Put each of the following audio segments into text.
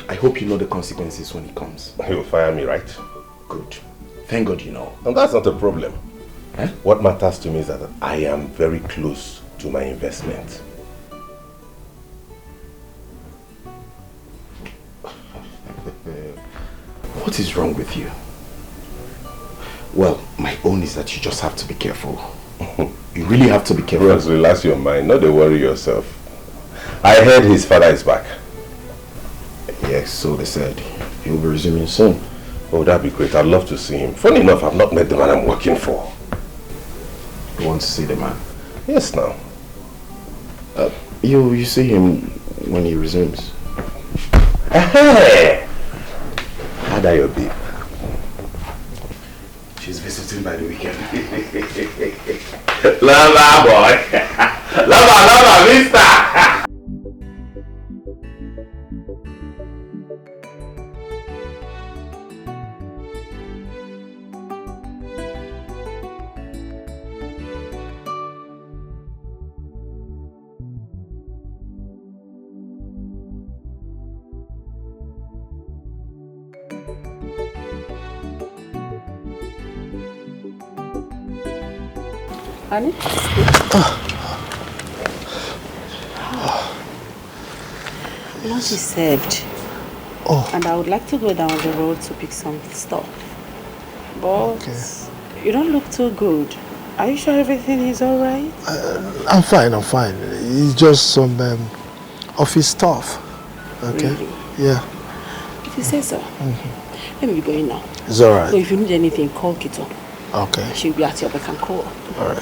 I hope you know the consequences when it comes. He'll fire me, right? Good. Thank God you know. And that's not a problem. Eh? What matters to me is that I am very close to my investment. What is wrong with you? Well, my own is that you just have to be careful. You really have to be careful. Ross, relax your mind. Not to worry yourself. I heard his father is back. Yes, so they said. He'll be resuming soon. Oh, that'd be great. I'd love to see him. Funny enough, I've not met the man I'm working for. You want to see the man? Yes, now. You see him when he resumes. Hey! How'd I your babe? She's visiting by the weekend. Lover, boy. Lover, mister. Honey? Lunch is served. Oh. And I would like to go down the road to pick some stuff. But you don't look too good. Are you sure everything is alright? I'm fine. It's just some office stuff. Okay? Really? Yeah. If you say so. Let me be going now. It's alright. So if you need anything, call Kito. Okay. She'll be at your beck and call. Alright.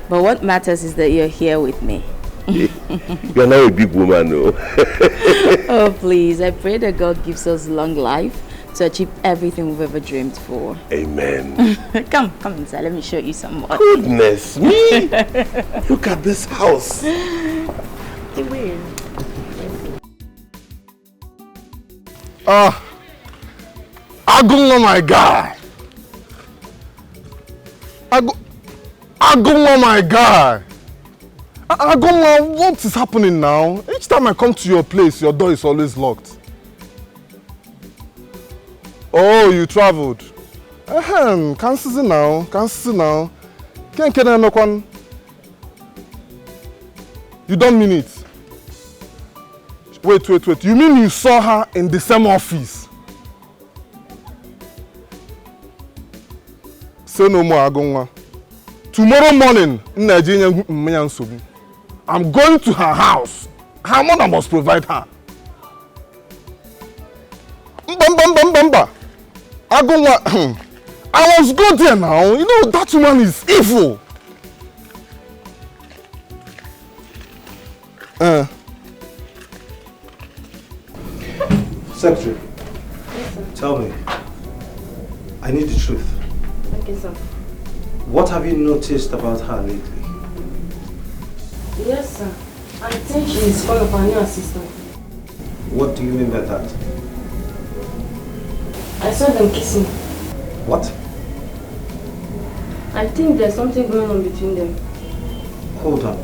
But what matters is that you're here with me. You're not a big woman, no. Oh, please. I pray that God gives us long life to achieve everything we've ever dreamed for. Amen. Come inside. Let me show you some more. Goodness me! Look at this house. Agunwa, my guy. Agunwa, my guy. Agunwa, what is happening now? Each time I come to your place, your door is always locked. Oh, you traveled. Can't see now. You don't mean it. Wait. You mean you saw her in the same office? Say no more, Agunwa. Tomorrow morning, I'm going to her house. Her mother must provide her. Agunwa, I was good there now. You know, that woman is evil. Secretary, tell me, I need the truth. Okay, sir. What have you noticed about her lately? Yes, sir. I think she is one of our new assistants. What do you mean by that? I saw them kissing. What? I think there's something going on between them. Hold on.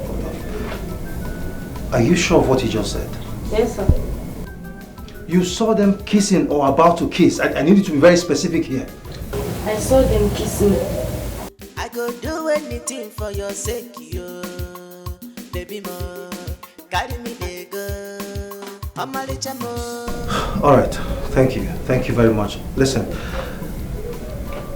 Are you sure of what you just said? Yes, sir. You saw them kissing or about to kiss. I need you to be very specific here. I saw them kissing. I go do anything for your sake, yo. Baby mo, carry me there go. Alright, thank you. Thank you very much. Listen,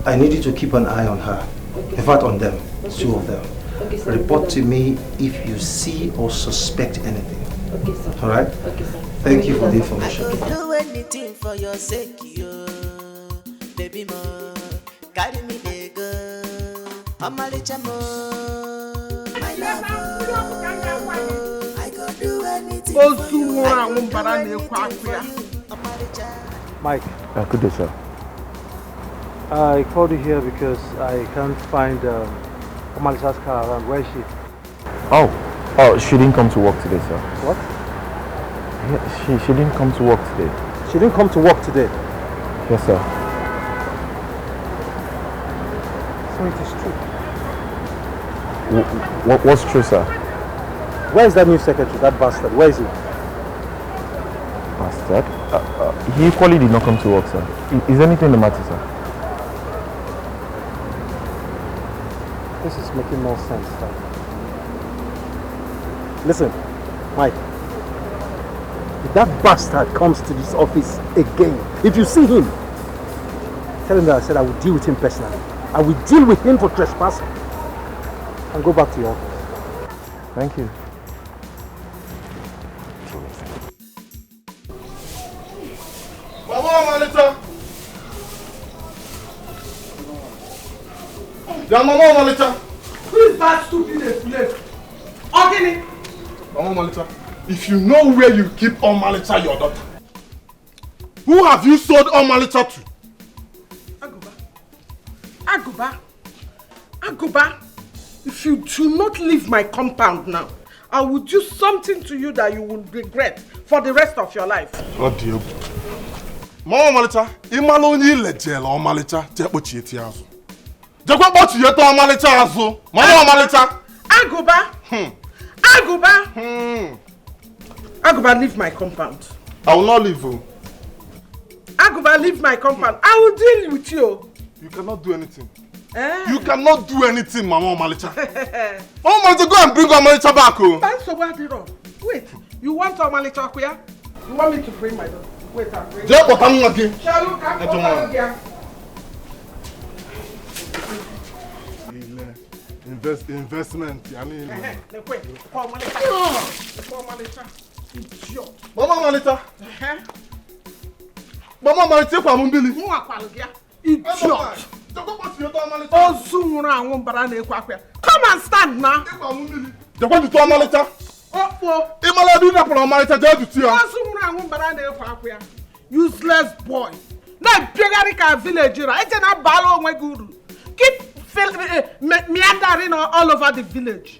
I need you to keep an eye on her. Okay. In fact, on them. Okay. Two of them. Okay, sir. Report to me if you see or suspect anything. Okay, sir. Alright? Okay, sir. Thank you for the information. I go do anything for your sake, yo. Baby mo, carry me there go. My love, I go do anything for you. I go do anything for you. Mike. Good day, sir. I called you here because I can't find Omalisa's car around. Where is she? Oh, she didn't come to work today, sir. What? Yeah, she didn't come to work today. She didn't come to work today? Yes, sir. So it is true. What's true, sir? Where is that new secretary, that bastard? Where is he? Bastard? He equally did not come to work, sir. Is anything the matter, sir? This is making more sense, sir. Listen, Mike. If that bastard comes to this office again, if you see him, tell him that I said I will deal with him personally. I will deal with him for trespassing. And go back to your office. Thank you. Mama, Malita! Yeah, Mama, Malita! Who is that stupid place? Ogini! Mama, Malita, if you know where you keep Omalita, your daughter, who have you sold Omalita to? Aguba, if you do not leave my compound now, I will do something to you that you will regret for the rest of your life. What do you? Mama Malita, imalo ni lejela Omalita, jepochi eti azu. Jekwa pochi yeto Omalita azu. Mama Malita. Aguba, leave my compound. I will not leave you. Aguba, leave my compound. I will deal with you. You cannot do anything. You cannot do anything, Mama Malita. Mama Malita, go and bring Omalita back. Wait, you want Omalita here? You want me to bring my daughter? Wait, I'll bring her. Shall you come over here? Investment. Wait, Mama Malita. Mama Malita, kwa mumbili. Idiot. Come and stand now. Useless boy. Now Piogarika village. Keep meandering all over the village.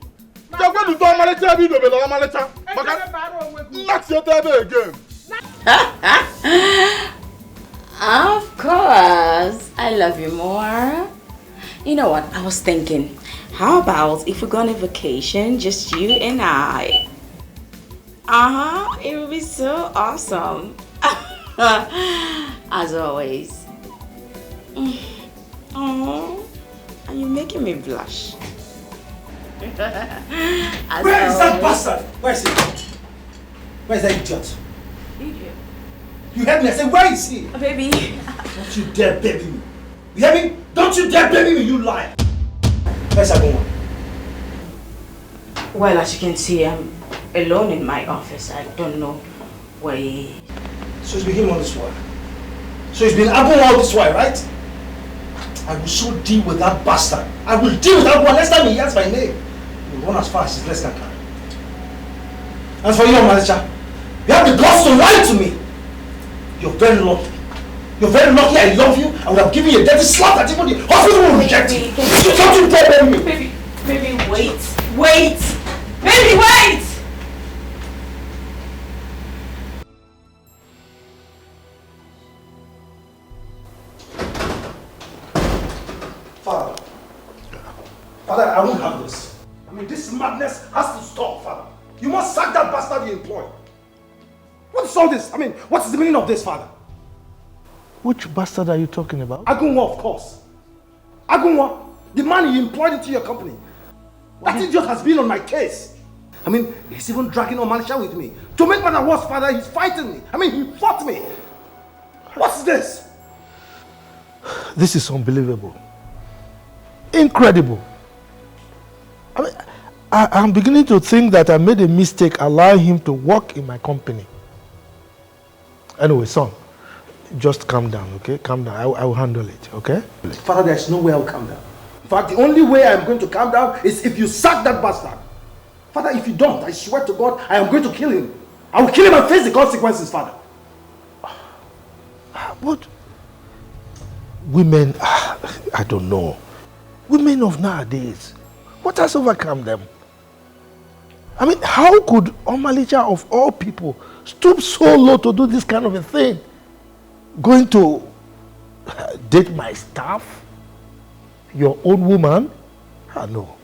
Of course, I love you more. You know what, I was thinking, how about if we go on a vacation, just you and I? It would be so awesome. As always. Oh, are you making me blush? Where is that bastard? Where is he? Where is that idiot? Idiot? You heard me? I said, where is he? Baby. Don't you dare baby me. You hear me? Don't you dare baby me, you liar. Where's that going? Well, as you can see, I'm alone in my office. I don't know where he... So it's been him all this while. So it's been Abu all this while, right? I will so deal with that bastard. I will deal with that one next time he hears my name. He will run as far as his legs can carry. As for you, Manager, you have the guts to lie to me. You're very lucky. You're very lucky I love you. I would have given you a dirty slap that even the hospital will reject you. Don't you dare baby me. Baby, wait. Wait! Baby, wait! Father, I won't have this. I mean, this madness has to stop, Father. You must sack that bastard you employ. What is all this? I mean, what is the meaning of this, Father? Which bastard are you talking about? Agunwa, of course. Agunwa, the man you employed into your company. That idiot has been on my case. I mean, he's even dragging Omalisha with me. To make matters worse, Father, he's fighting me. I mean, he fought me. What's this? This is unbelievable. Incredible. I mean, I'm beginning to think that I made a mistake allowing him to work in my company. Anyway, son, just calm down, okay? Calm down. I will handle it, okay? Father, there's no way I'll calm down. In fact, the only way I'm going to calm down is if you sack that bastard. Father, if you don't, I swear to God, I am going to kill him. I will kill him and face the consequences, Father. But women, I don't know. Women of nowadays, what has overcome them? I mean, how could Omalicha of all people stoop so low to do this kind of a thing? Going to date my staff? Your own woman? No.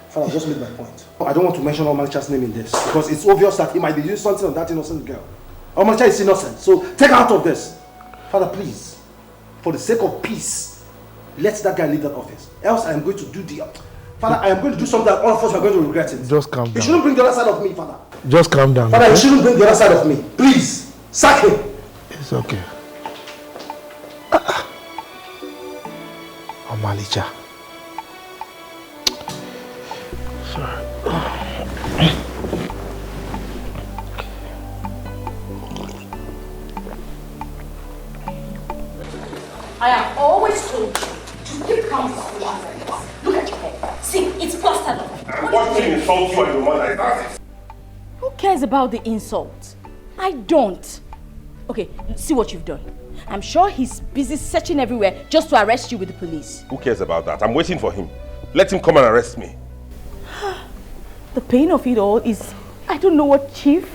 Father, just make my point. I don't want to mention Omalicha's name in this because it's obvious that he might be doing something on that innocent girl. Omalicha is innocent, so take her out of this. Father, please, for the sake of peace, let that guy leave that office. Else I am going to do the... Father, I am going to do something that all of us are going to regret it. Just calm down. You shouldn't bring the other side of me, Father. Just calm down. Father, you shouldn't bring the other side of me. Please, sack him. It's okay. Omalicha. Sorry. I have always told you to keep calm with your friends. Look at your head. See, it's plastered up. I'm watching insult you and your mother. That's it. Who cares about the insult? I don't. Okay, see what you've done. I'm sure he's busy searching everywhere just to arrest you with the police. Who cares about that? I'm waiting for him. Let him come and arrest me. The pain of it all is, I don't know what Chief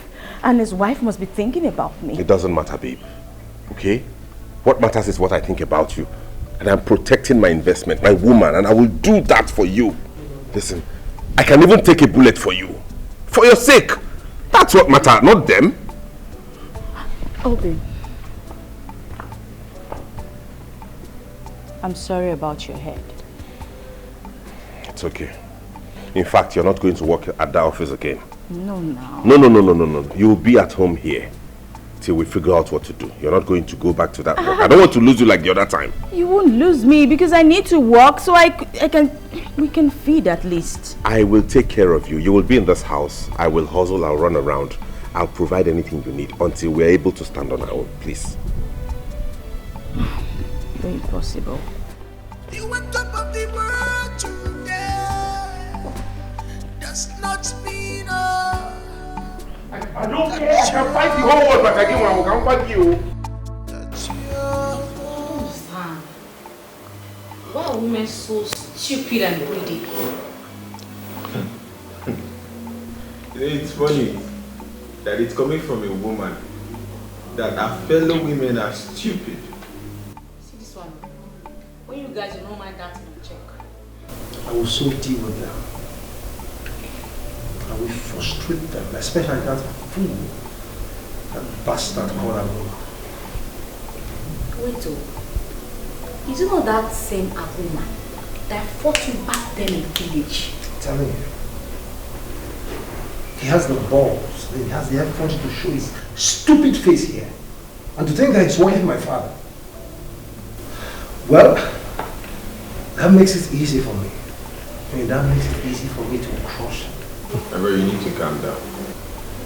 and his wife must be thinking about me. It doesn't matter, babe. Okay? What matters is what I think about you. And I'm protecting my investment, my woman, and I will do that for you. Listen, I can even take a bullet for you. For your sake. That's what matters, not them. Obi, I'm sorry about your head. It's okay. In fact, you're not going to work at that office again. No. No. You'll be at home here till we figure out what to do. You're not going to go back to that work. I don't want to lose you like the other time. You won't lose me because I need to work so we can feed at least. I will take care of you. You will be in this house. I will hustle, I'll run around. I'll provide anything you need until we're able to stand on our own, please. Very possible. You went top of the world today. Does not mean I don't care. I can fight the whole world, but I can't fight you. Why are women so stupid and greedy? It's funny that it's coming from a woman that our fellow women are stupid. See this one. When you guys don't mind that in check. I will so deal with them. I will frustrate them, especially that fool, that bastard called Abu. Wait, is it not that same Abuma that fought you back then in the village? I'm telling you. He has the balls, he has the effort to show his stupid face here. And to think that he's working my father. Well, that makes it easy for me. I mean, that makes it easy for me to crush him. Bro, you need to calm down.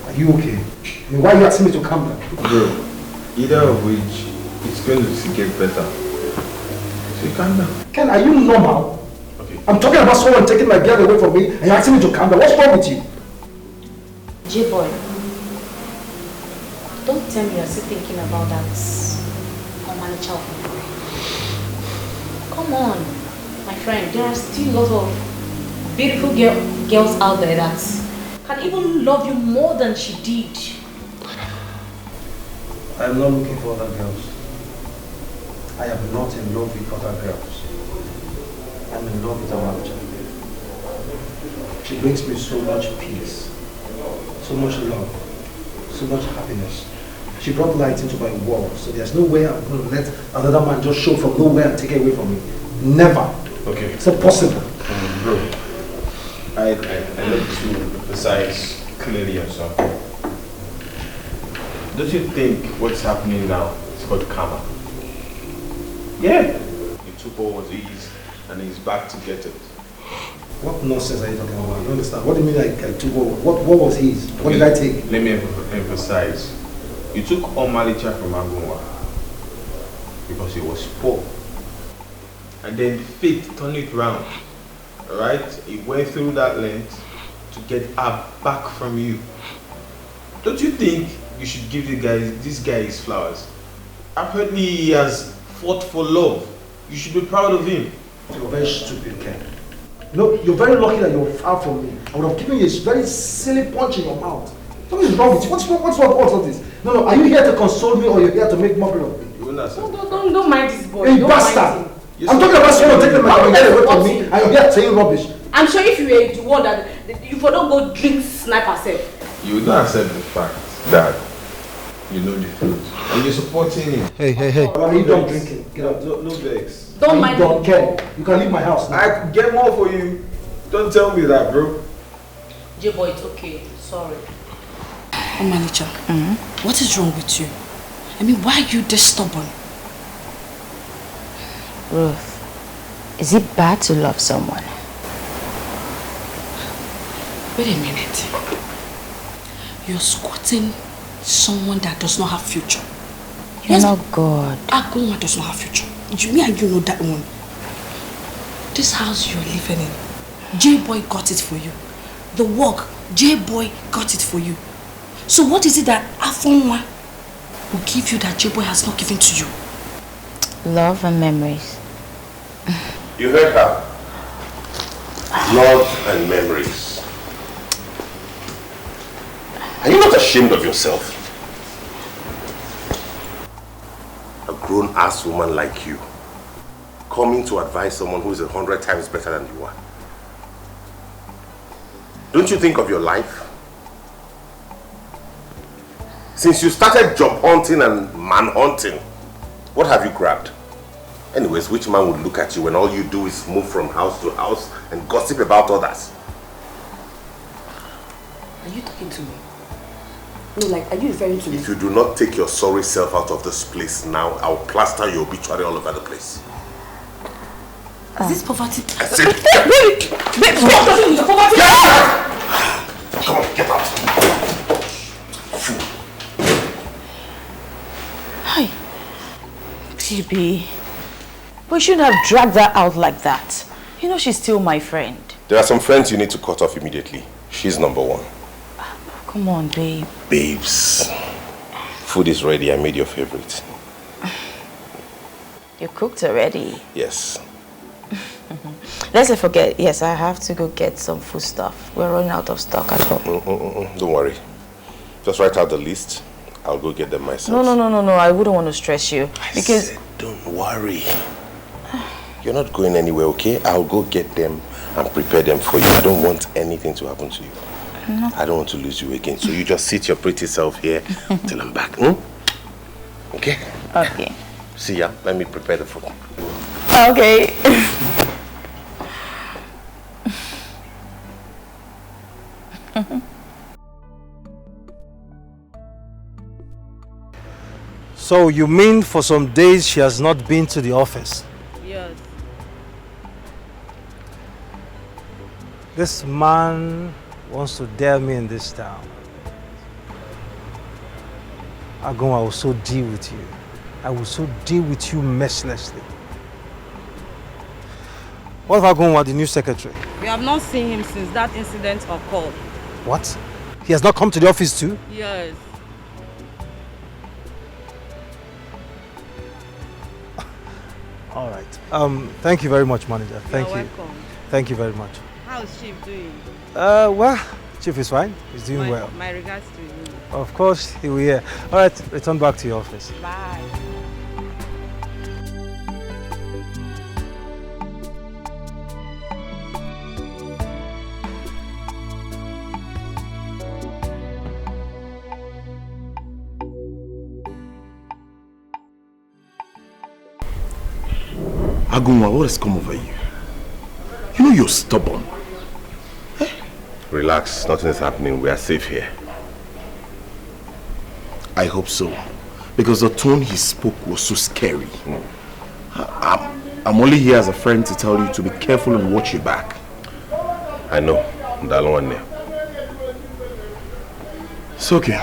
Are you okay? I mean, why are you asking me to calm down? Bro, either of which, it's going to get better. So calm down. Ken, are you normal? Okay. I'm talking about someone taking my girl away from me and you're asking me to calm down. What's wrong with you? J-boy, don't tell me you're still thinking about that Omalicha. Come on, my friend, there are still a lot of beautiful girls out there that can even love you more than she did. I'm not looking for other girls. I am not in love with other girls. I'm in love with Omalicha. She brings me so much peace. So much love, so much happiness. She brought light into my world, so there's no way I'm going to let another man just show from nowhere and take it away from me. Never. Okay. It's impossible. Bro, I need to emphasize clearly on something. Don't you think what's happening now is called karma? Yeah. He took all of these and he's back to get it. What nonsense are you talking about? I don't understand. What do you mean I took over? What was his? What did I take? Let me emphasize. You took Omalicha from Agunwa because he was poor. And then fate turned it round. Alright? He went through that length to get her back from you. Don't you think you should give this guy his flowers? Apparently he has fought for love. You should be proud of him. You're very stupid, Ken. No, you're very lucky that you're far from me. I would have given you a very silly punch in your mouth. What is wrong with you? What's wrong with all this? No, are you here to console me or you're here to make mockery of me? Don't mind this boy. Hey, bastard! I'm talking about someone taking my away from me and you're here saying rubbish. I'm sure if you were the one that you don't go drink snipe herself. You will not accept the fact that you know the truth. And you're supporting him. Hey. Are you done drinking? Get out. No vex. Don't mind him. Don't care. You can leave my house now. I could get more for you. Don't tell me that, bro. J-boy, it's okay. Sorry. Oh, manager, what is wrong with you? I mean, why are you this stubborn? Ruth, is it bad to love someone? Wait a minute. You're squatting someone that does not have future. You're not God. Agunwa does not have future. Me and you know that one. This house you're living in, J-boy got it for you. The work, J-boy got it for you. So what is it that Afonwa will give you that J-boy has not given to you? Love and memories. You heard her. Love and memories. Are you not ashamed of yourself? A grown-ass woman like you coming to advise someone who is 100 times better than you are. Don't you think of your life? Since you started job hunting and man hunting, what have you grabbed? Anyways, which man would look at you when all you do is move from house to house and gossip about others? Are you talking to me? No, like, are you referring to me? If you do not take your sorry self out of this place now, I'll plaster your obituary all over the place. Is this poverty? I said, Wait! Stop talking with your poverty! Get out! Come on, get out! Fool. Hi. GB. We shouldn't have dragged her out like that. You know she's still my friend. There are some friends you need to cut off immediately. She's number one. Come on, babe. Babes. Food is ready. I made your favorite. You cooked already? Yes. Let's not forget, yes, I have to go get some food stuff. We're running out of stock at home. Don't worry. Just write out the list. I'll go get them myself. No. I wouldn't want to stress you. Because I said, don't worry. You're not going anywhere, okay? I'll go get them and prepare them for you. I don't want anything to happen to you. No. I don't want to lose you again. So you just sit your pretty self here till I'm back. Okay? Okay. See ya. Let me prepare the food. Okay. So you mean for some days she has not been to the office? Yes. This man wants to dare me in this town. Agon, I will so deal with you. I will so deal with you mercilessly. What if Agon was the new secretary? We have not seen him since that incident occurred. What? He has not come to the office too? Yes. All right. Thank you very much, manager. Thank you. You're welcome. Thank you very much. How's Chief doing? Well, Chief is fine. He's doing well. My regards to you. Of course, he will hear. All right, return back to your office. Bye. Agunwa, what has come over you? You know you're stubborn. Relax, nothing is happening. We are safe here. I hope so. Because the tone he spoke was so scary. I'm only here as a friend to tell you to be careful and watch your back. I know. It's okay.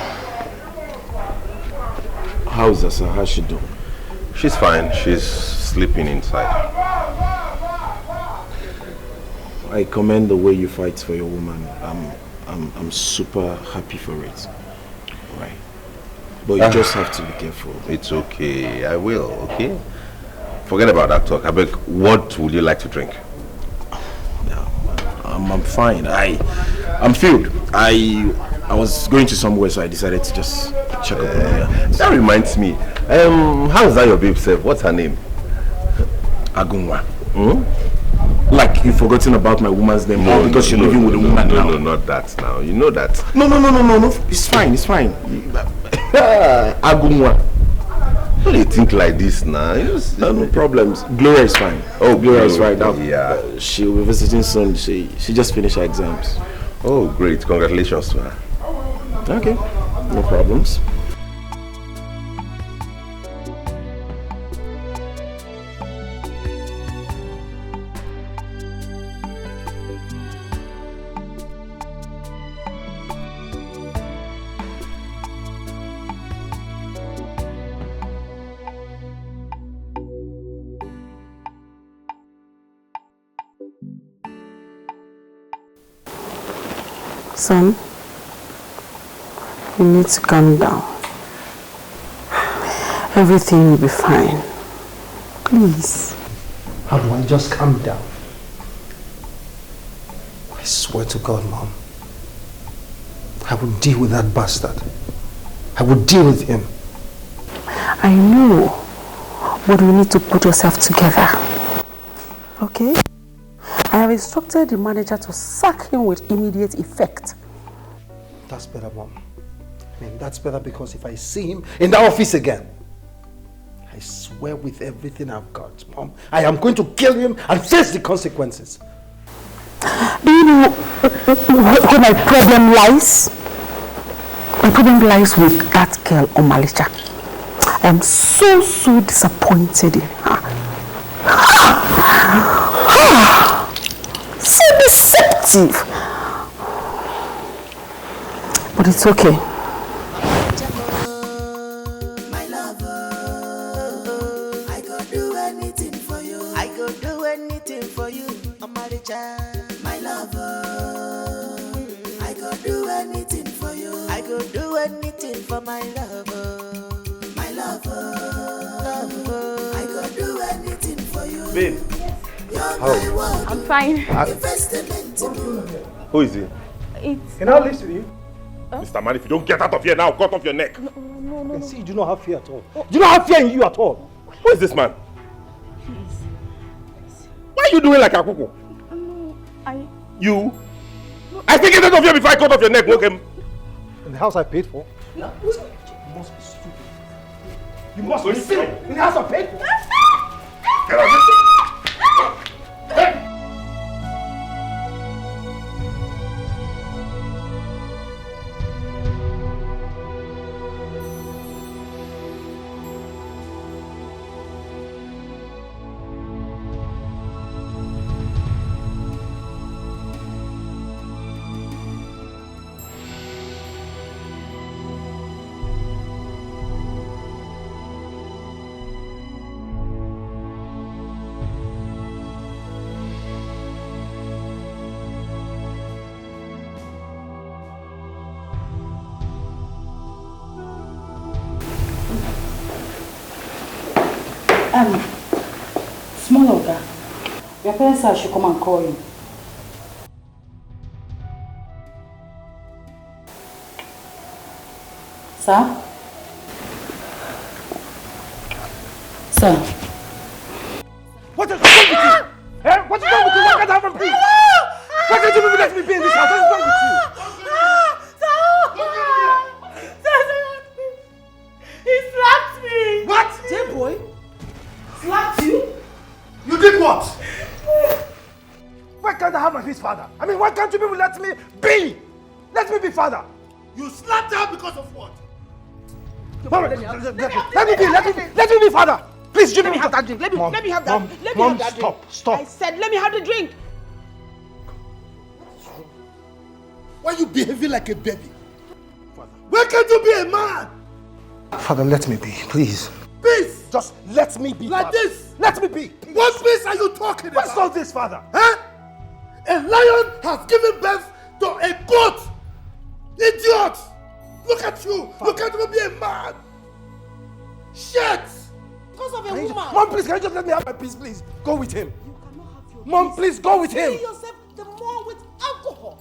How's Asa? How's she doing? She's fine. She's sleeping inside. I commend the way you fight for your woman. I'm super happy for it. Right. But you just have to be careful. It's okay. I will, okay? Forget about that talk. I beg, what would you like to drink? I'm fine. I'm filled. I was going to somewhere, so I decided to just check up on her. That reminds me. How's that your babe self? What's her name? Agunwa. Like you've forgotten about my woman's name now because you're living with a woman now. No, not that now. You know that. No. It's fine. Agunwa. Why do you think like this now? No problems. Gloria is fine. Oh, Gloria is right now. Yeah. She'll be visiting soon. She just finished her exams. Oh, great. Congratulations to her. Okay. No problems. Son, you need to calm down. Everything will be fine. Please. How do I just calm down? I swear to God, Mom, I will deal with that bastard. I will deal with him. I know, but we need to put yourself together. Okay? I have instructed the manager to sack him with immediate effect. That's better, Mom. I mean, that's better because if I see him in the office again, I swear with everything I've got, Mom, I am going to kill him and face the consequences. Do you know where my problem lies? My problem lies with that girl, Omalicha. I am so disappointed in her. So deceptive. But it's okay. My lover, I go do anything for you. I go do anything for you. Omalicha, my lover, I go do anything for you. I go do anything for my lover. My lover, I go do anything for you. Babe. How? I'm fine. Who is he? Can I listen to you? Mr. Man, if you don't get out of here now, cut off your neck. No. See, you do not have fear at all. You don't have fear in you at all. Who is this man? Please. Why are you doing like a cuckoo? No, You? I think get out of here before I cut off your neck, okay? In the house I paid for? You must be stupid. You must be silly. In the house I paid for? Get out of here. Small Oga, your parents said I should come and call you. Sir? Sir? What is wrong with you? Eh? What is wrong with you? Why can't I have a peace? Why can't you let me be in this house? What is wrong with you? He slapped me! What? J-boy? Slapped you? You did what? Why can't I have my peace, father? I mean, why can't you people let me be? Let me be father. You slapped her because of what? Mom, let me be father. Please, Let me have that drink. Let me have that. Let me have that drink. Stop. I said, let me have the drink. Why are you behaving like a baby? Father, why can't you be a man? Father, let me be, please. Peace! Just let me be, like father. This? Let me be. What peace are you talking about? What's all this, father? Huh? A lion has given birth to a goat! Idiot! Look at you! You can't even be a man! Shit! Because of a woman. Mom, please, can you just let me have my peace, please? Go with him. Mom, please, go with him. You yourself the more with alcohol.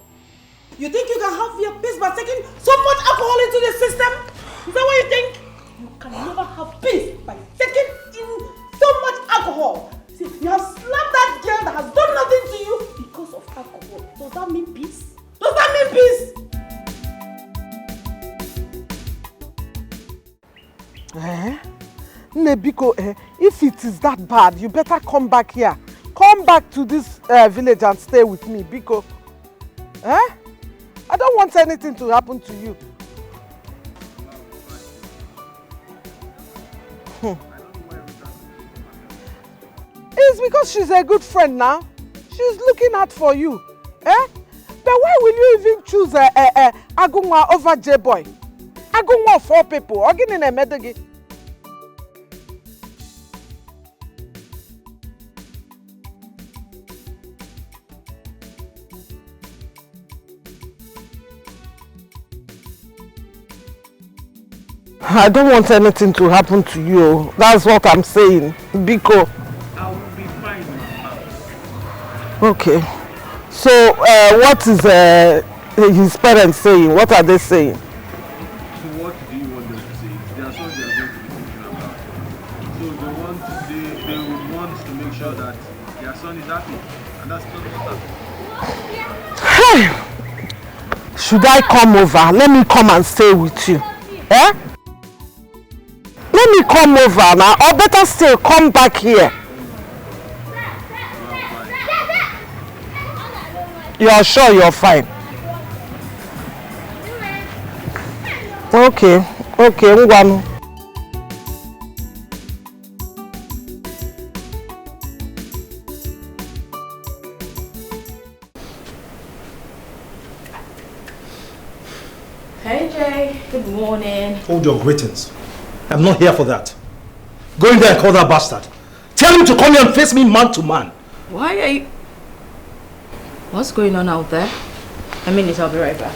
You think you can have your peace by taking so much alcohol into the system? Is that what you think? You can never have peace by taking in so much alcohol. See, you have slapped that girl that has done nothing to you because of alcohol. Does that mean peace? Does that mean peace? Nebiko, if it is that bad, you better come back here. Come back to this village and stay with me, Biko. I don't want anything to happen to you. It's because she's a good friend now. She's looking out for you. But why will you even choose Agunwa over J-Boy? Agunwa of 4 people. Again in a medagi. I don't want anything to happen to you. That's what I'm saying, Biko. I will be fine. Okay. So, what is his parents saying? What are they saying? So what do you want them to say? There are some they are going to be thinking about. So they will want to make sure that their son is happy. And that's not what happens. Should I come over? Let me come and stay with you. Let me come over now, or better still, come back here. You are sure you're fine? Okay, Ngwanu. Hey Jay, good morning. Hold your greetings. I'm not here for that. Go in there and call that bastard. Tell him to come here and face me man to man. Why are you... What's going on out there? A minute, I'll be right back.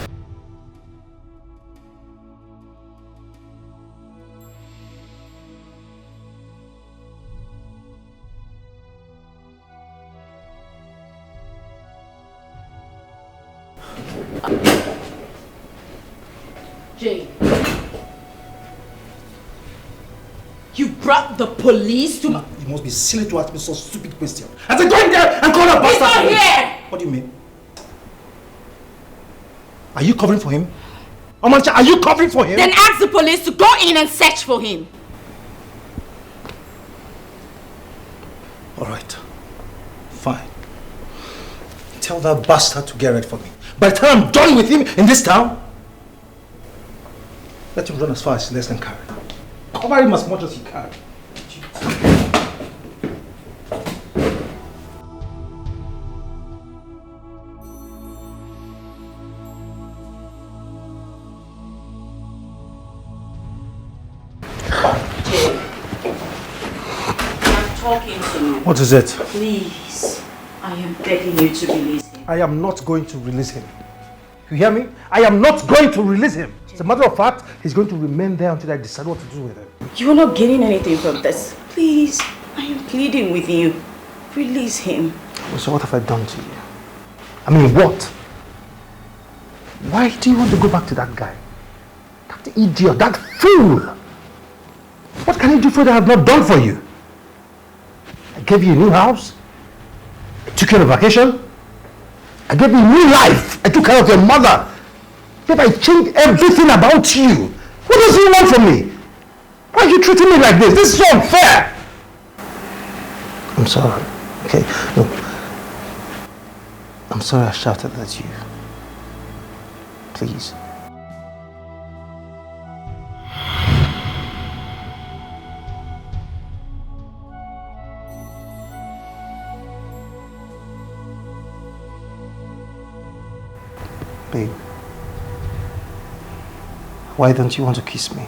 Jay. You brought the police to... You must be silly to ask me such stupid question. I said go in there and call that bastard. He's not here! What do you mean? Are you covering for him? Omancha, are you covering for him? Then ask the police to go in and search for him. Alright. Fine. Tell that bastard to get ready for me. By the time I'm done with him in this town, let him run as far as his legs can carry. Cover him as much as you can. Talking to you. What is it? Please, I am begging you to release him. I am not going to release him. You hear me? I am not going to release him. As a matter of fact, he's going to remain there until I decide what to do with him. You are not getting anything from this. Please, I am pleading with you. Release him. So what have I done to you? I mean, what? Why do you want to go back to that guy? That idiot, that fool! What can he do for that I have not done for you? I gave you a new house. I took you on a vacation. I gave you a new life. I took care of your mother. Yet I changed everything about you. What does he want from me? Why are you treating me like this? This is so unfair. I'm sorry. Okay, no. I'm sorry I shouted at you. Please. Babe, why don't you want to kiss me?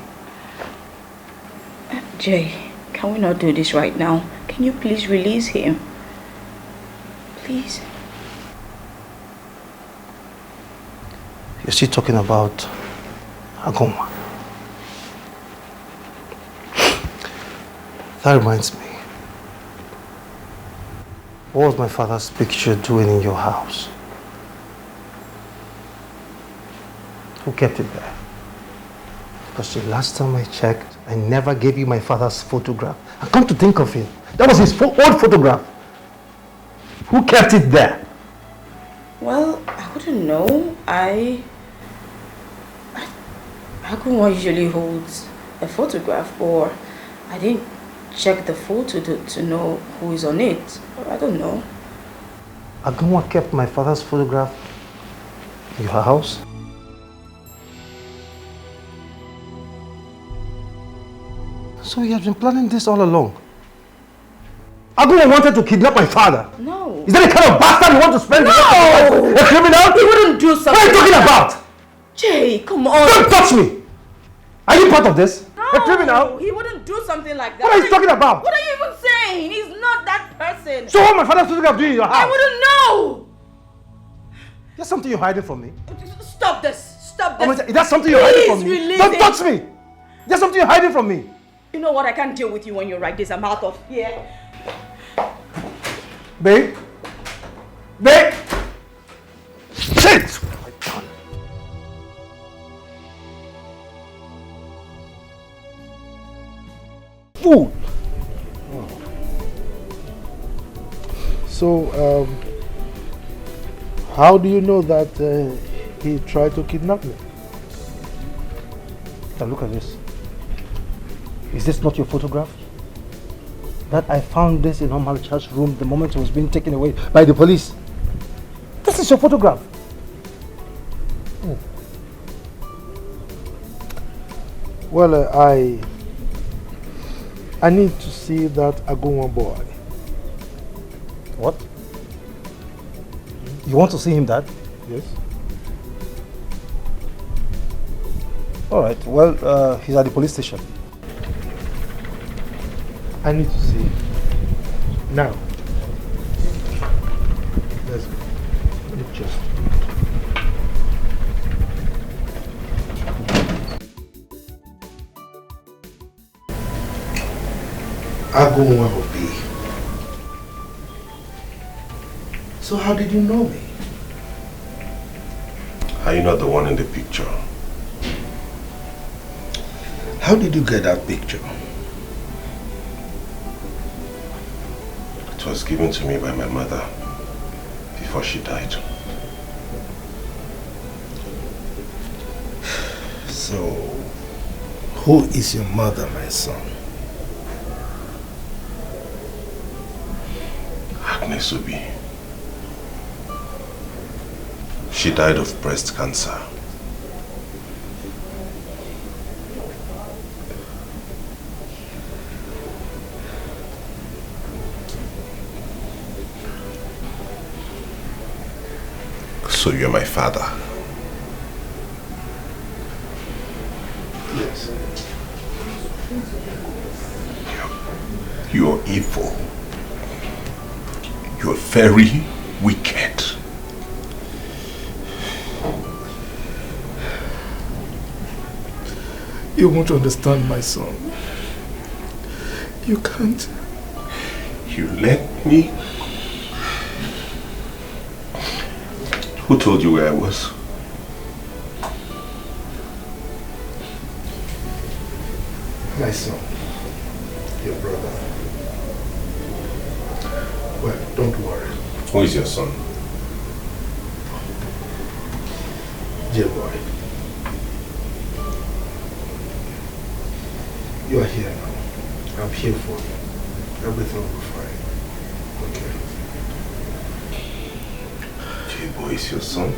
Jay, can we not do this right now? Can you please release him? Please. You're still talking about Agoma. That reminds me. What was my father's picture doing in your house? Who kept it there? Because the last time I checked, I never gave you my father's photograph. I come to think of it, that was his old photograph. Who kept it there? Well, I wouldn't know. Aguma usually holds a photograph, or I didn't check the photo to know who is on it. I don't know. Aguma kept my father's photograph in your house? So he has been planning this all along. Aguma wanted to kidnap my father. No. Is that the kind of bastard you want to spend? No! A criminal? He wouldn't do something. What are you talking like that. about? Jay, come on. Don't touch me! Are you part of this? No, a criminal? He wouldn't do something like that. What are you talking about? What are you even saying? He's not that person. So what my father's photograph doing in your house? I wouldn't know. There's something you're hiding from me. Stop this. Stop this. Is that something you're hiding from me? Release Don't it. touch me! There's something you're hiding from me. You know what? I can't deal with you when you're like this. I'm out of here. Babe? Babe? Shit! Fool! So, how do you know that he tried to kidnap me? Now look at this. Is this not your photograph? That I found this in Omalicha's room the moment it was being taken away by the police. This is your photograph. Well, I need to see that Aguma boy. What? You want to see him, Dad? Yes. All right. Well, he's at the police station. I need to see him. Now. Let's go. Let me just... Aguma Obi. So how did you know me? Are you not the one in the picture? How did you get that picture? It was given to me by my mother before she died. So, who is your mother, my son? Agnes Obi. She died of breast cancer. So you're my father? Yes. You're evil. You're very wicked. You won't understand, my son. You can't. You let me? Who told you where I was? My son. Your brother. Well, don't worry. Who is your son? Dear boy. You are here now. I'm here for you. Everything will be fine. Okay. J-Boy is your son?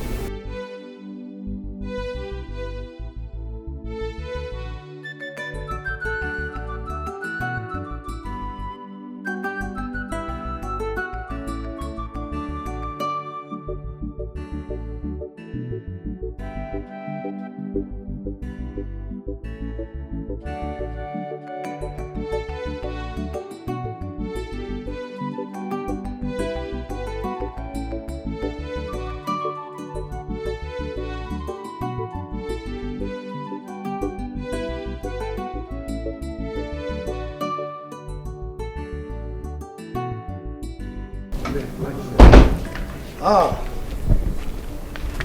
Ah,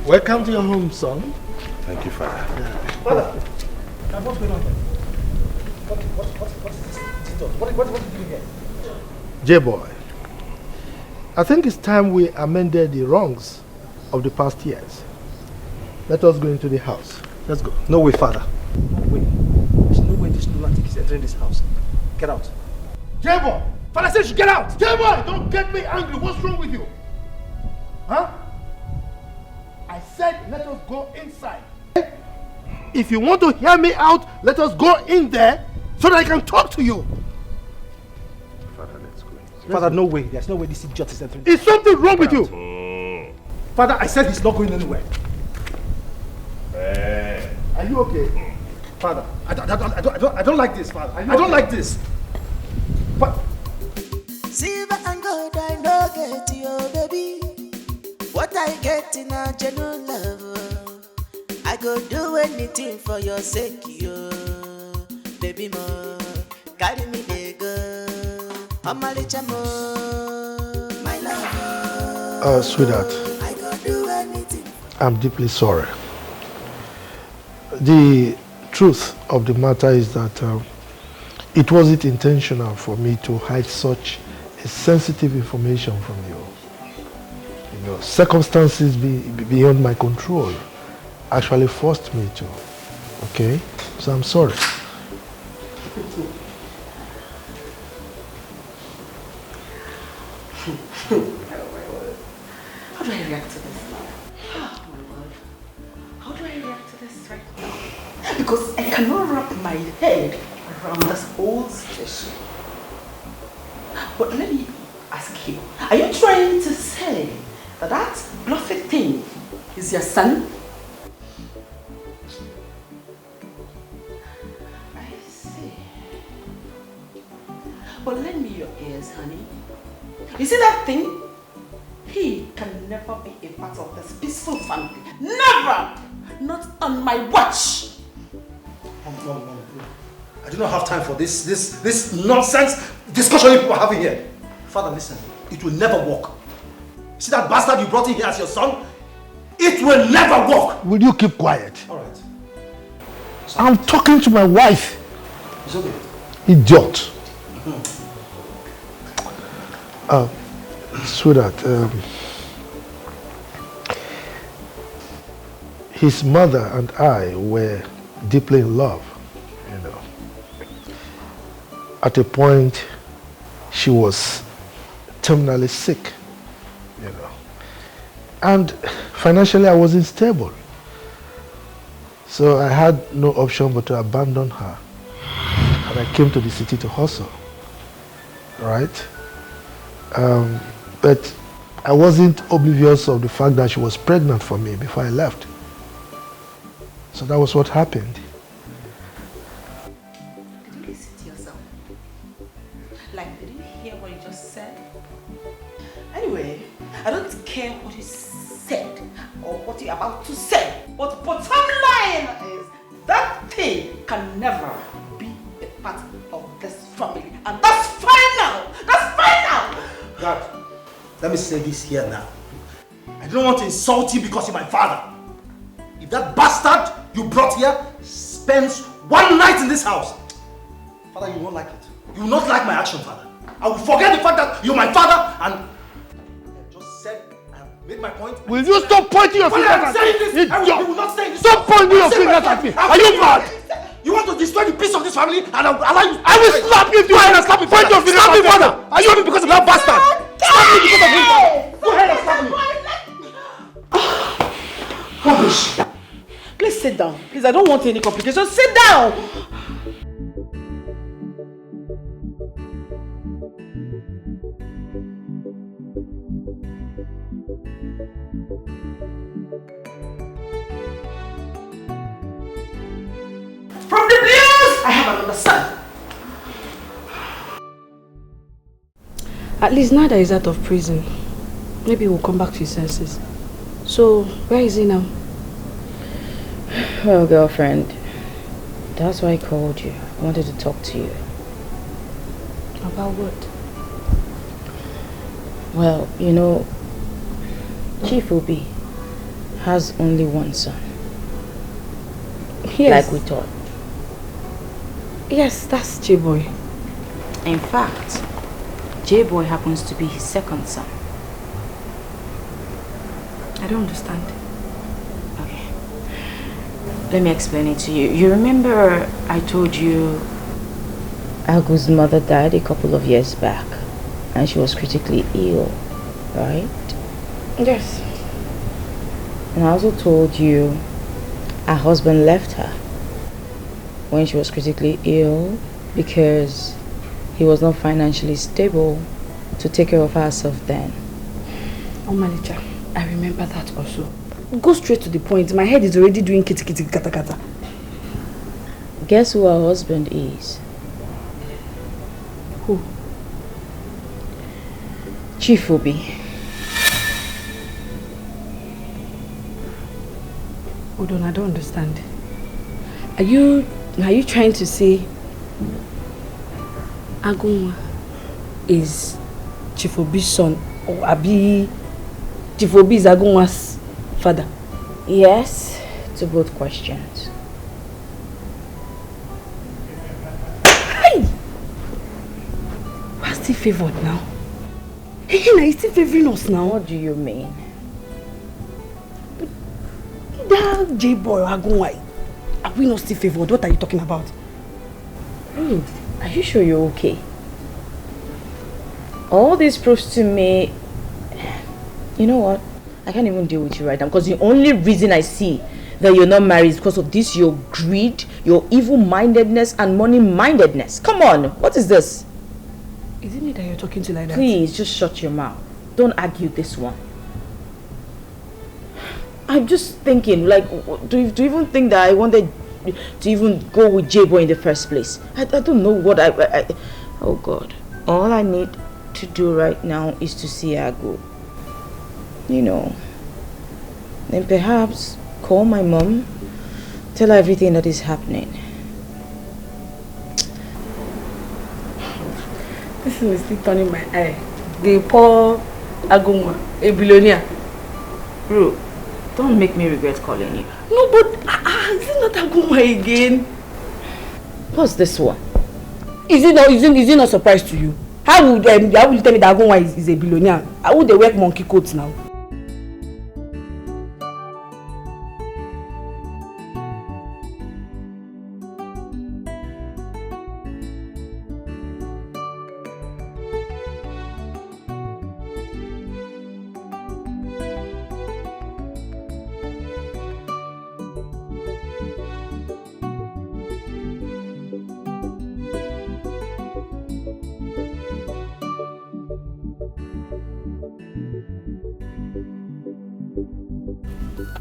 welcome to your home, son. Thank you, Father. Father, what's going on here? What are you doing here? J-boy, I think it's time we amended the wrongs of the past years. Let us go into the house. Let's go. No way, Father. No way. There's no way this lunatic is entering this house. Get out. J-boy! Father said you should get out! J-boy, don't get me angry. What's wrong with you? Huh? I said let us go inside. If you want to hear me out, let us go in there so that I can talk to you. Father, let's go. Father, no way. There's no way this idiot is entering. Is something wrong with you? Father, I said he's not going anywhere. Are you okay? Father, I don't like this, Father. I don't like this. But Silver and gold I no get you, baby. What I get in a genuine love, I go do anything for your sake, yo. Baby mo, carry me there go. Amalicha mo, my love. Sweetheart, I go do anything. I'm deeply sorry. The truth of the matter is that it wasn't intentional for me to hide such a sensitive information from you. You know, circumstances beyond my control actually forced me to. Okay? So I'm sorry. How do I react to this? Oh my word. How do I react to this right now? Because I cannot wrap my head around this whole situation. But let me ask you, are you trying to say that that bluffy thing is your son? I see. But lend me your ears, honey. You see that thing? He can never be a part of this peaceful family. Never! Not on my watch! Mom, I do not have time for this nonsense discussion you people are having here. Father, listen. It will never work. See that bastard you brought in here as your son? It will never work! Will you keep quiet? Alright. I'm talking to my wife. It's okay. Idiot. Sweetheart, his mother and I were deeply in love, you know. At a point, she was terminally sick, you know. And financially, I wasn't stable. So I had no option but to abandon her. And I came to the city to hustle, right? But I wasn't oblivious of the fact that she was pregnant for me before I left. So that was what happened. Did you listen to yourself? Like, did you hear what you just said? Anyway, I don't care what you said or what you're about to say. But bottom line is that thing can never be a part of this family. And that's final! That's final! Dad, let me say this here now. I don't want to insult you because you're my father. If that bastard you brought here spends one night in this house, Father, you won't like it. You will not like my action, Father. I will forget the fact that you're my father and I just said, I have made my point. Will you stop pointing your fingers at me? You will not say this. Stop pointing your fingers at me. Are you mad? You want to destroy the peace of this family and I will allow you. I will slap you if you want to slap me. Point your fingers at me, father. Are you only because of that bastard? Slap me because of him, Father. Go ahead and slap me. Rubbish. Please sit down. Please, I don't want any complications. Sit down. From the blues, I have another son. At least now that he's out of prison, maybe we'll come back to his senses. So, where is he now? Well, girlfriend, that's why I called you. I wanted to talk to you. About what? Well, you know, Chief Obi has only one son. Yes. Like we thought. Yes, that's J-Boy. In fact, J-Boy happens to be his second son. I don't understand. Okay. Let me explain it to you. You remember I told you Agu's mother died a couple of years back and she was critically ill, right? Yes. And I also told you her husband left her when she was critically ill because he was not financially stable to take care of herself then. Oh, Malicha, I remember that also. Go straight to the point. My head is already doing kitty kitty kata kata. Guess who her husband is? Who? Chief Obi. Hold on, I don't understand. Are you trying to say Agunwa is Chief Obi's son, or Abi Chief Obi is Agunwa's father? Yes, to both questions. Hey! We're still favored now. Hey, now he's still favoring us now. What do you mean? That J-Boy or Agunwa, are we not still favored? What are you talking about? Are you sure you're okay? All this proves to me, you know what? I can't even deal with you right now because the only reason I see that you're not married is because of this, your greed, your evil-mindedness and money-mindedness. Come on, what is this? Is it me that you're talking to like that? Please, just shut your mouth. Don't argue this one. I'm just thinking, like, do you even think that I wanted to even go with J-Boy in the first place? I don't know what I oh God. All I need to do right now is to see her go. You know. Then perhaps call my mom, tell her everything that is happening. This is still turning my eye. The poor Agunwa, a billionaire. Bro, don't make me regret calling you. No, but is it not Agunwa again? What's this one? Is it not a surprise to you? How would you tell me that Agunwa is a billionaire? How would they wear monkey coats now?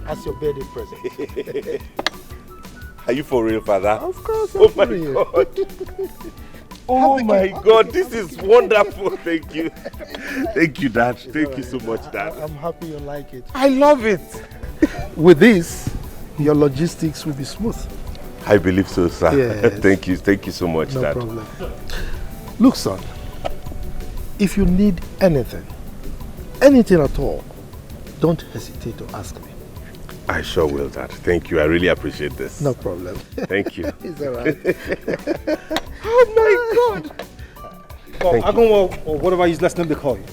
As your birthday present. Are you for real, Father? Of course, oh my God. Oh my God, this is wonderful. Thank you. Thank you, Dad. Thank you so much, Dad. I'm happy you like it. I love it. With this, your logistics will be smooth. I believe so, sir. Yes. Thank you. Thank you so much, No Dad. problem. Look, son, if you need anything at all, don't hesitate to ask me. I sure will, Dad. Thank you. I really appreciate this. No problem. Thank you. It's all right. Oh my God. Agunwa, or whatever useless name they call you.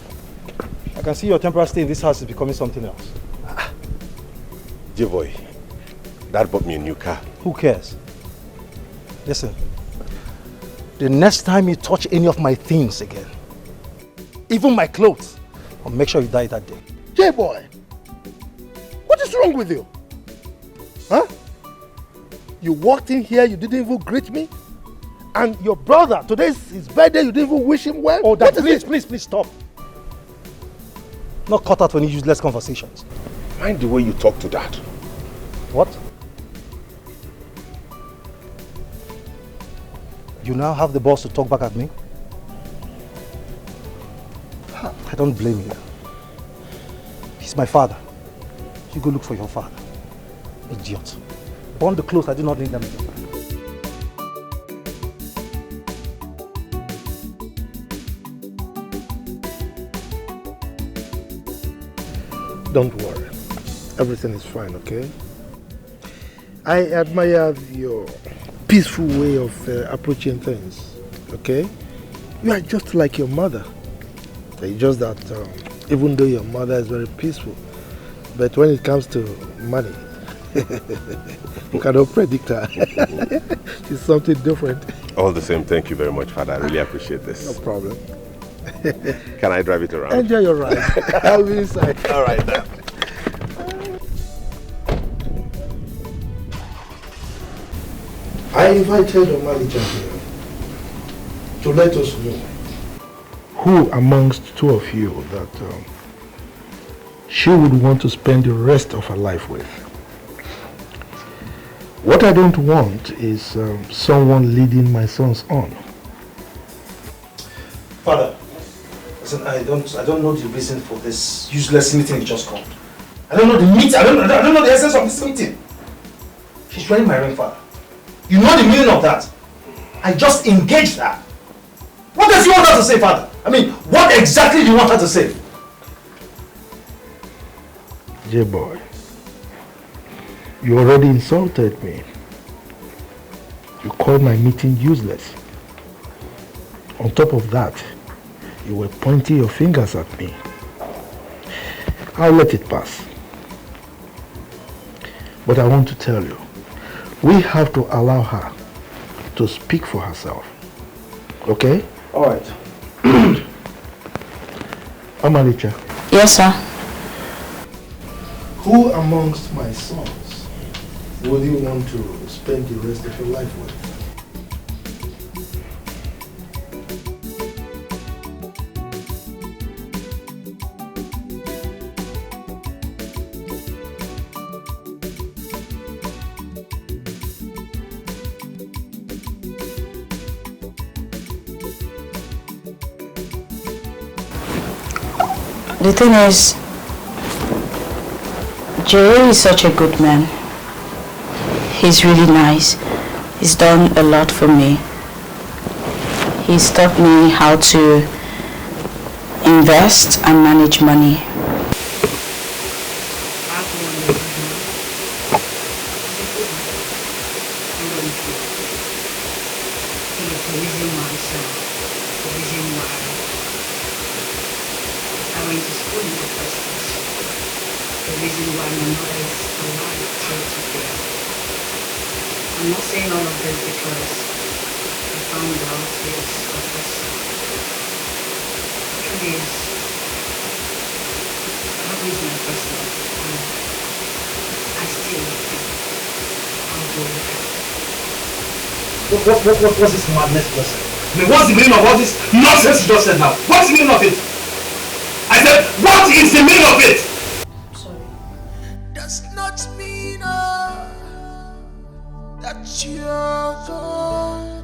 I can see your temporary stay in this house is becoming something else. J-Boy, Dad bought me a new car. Who cares? Listen, the next time you touch any of my things again, even my clothes, I'll make sure you die that day. J-Boy, what is wrong with you? Huh? You walked in here, you didn't even greet me? And your brother, today's his birthday, you didn't even wish him well? Oh, Dad, please stop. Not cut out for any useless conversations. Mind the way you talk to Dad. What? You now have the balls to talk back at me? I don't blame you. He's my father. You go look for your father. Idiot. Burn the clothes, I do not need them. Don't worry. Everything is fine, okay? I admire your peaceful way of approaching things, okay? You are just like your mother. It's just that even though your mother is very peaceful, but when it comes to money, you cannot predict her. She's something different. All the same, thank you very much, Father. I really appreciate this. No problem. Can I drive it around? Enjoy your ride. I'll be inside. All right, then. I invited Omalija here to let us know who amongst two of you that she would want to spend the rest of her life with. What I don't want is someone leading my sons on. Father, listen, I don't know the reason for this useless meeting you just called. I don't know the meeting. I don't know the essence of this meeting. She's wearing my ring, Father. You know the meaning of that. I just engaged her. What does you want her to say, Father? I mean, what exactly do you want her to say? J-boy, you already insulted me. You called my meeting useless. On top of that, you were pointing your fingers at me. I'll let it pass. But I want to tell you, we have to allow her to speak for herself. Okay? All right. Amalicha. Yes, sir. Who amongst my sons would you want to spend the rest of your life with? The thing is, Jerry is such a good man. He's really nice. He's done a lot for me. He's taught me how to invest and manage money. I'm not saying all of this because I found out his office. The truth is, that is my first love, and I still love him. I'll go with it. What's this madness you just said? I mean, what's the meaning of all this nonsense you just said now? What's the meaning of it? I said, what is the meaning of it? Does not mean that you're God,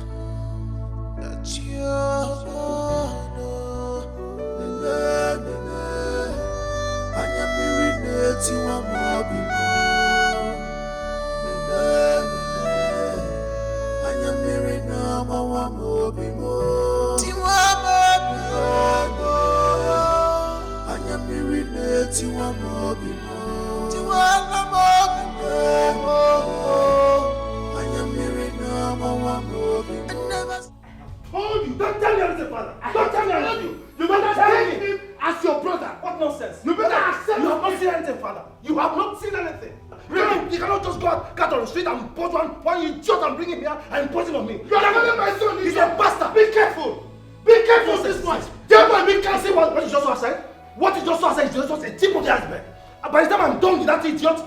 that you're God. I am marinating one more before. I am marinating one more before. I am marinating one more before. Told you, don't tell me anything, Father. Don't tell me anything. You better take him as your brother. What nonsense? You better accept. You have not seen anything, Father. You have not seen anything. Really? You cannot just go out on the street and put one idiot and bring him here and impose him on me. You are calling my son. He's a bastard. Be careful. Be careful this one. Therefore, be careful. See what you just said? What you just said is just a tip of the iceberg. By the time I'm done with that idiot,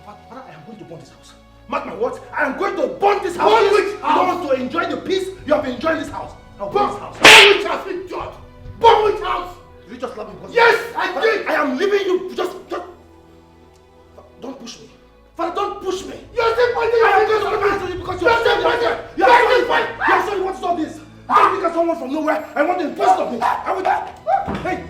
Father, I am going to burn this house. Mark my words, I am going to burn this house. Burn which house? You don't want to enjoy the peace you have been enjoying this house. I'll burn this house. Burn which house, big George? Burn which house? Did you just love me? Yes, I did. I am leaving you. Just don't push me. Father, don't push me. You're still pointing I am going to listen to you because you are sorry what is all this. You don't think someone from nowhere I want to impose it on me. I will. Hey.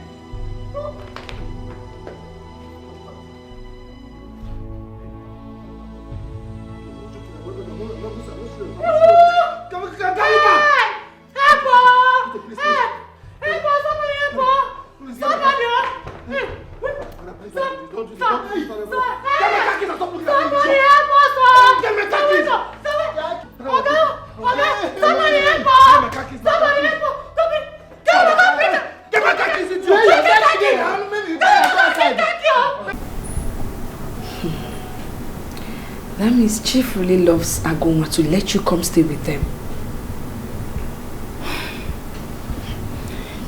That means Chief really loves Agoma to let you come stay with them.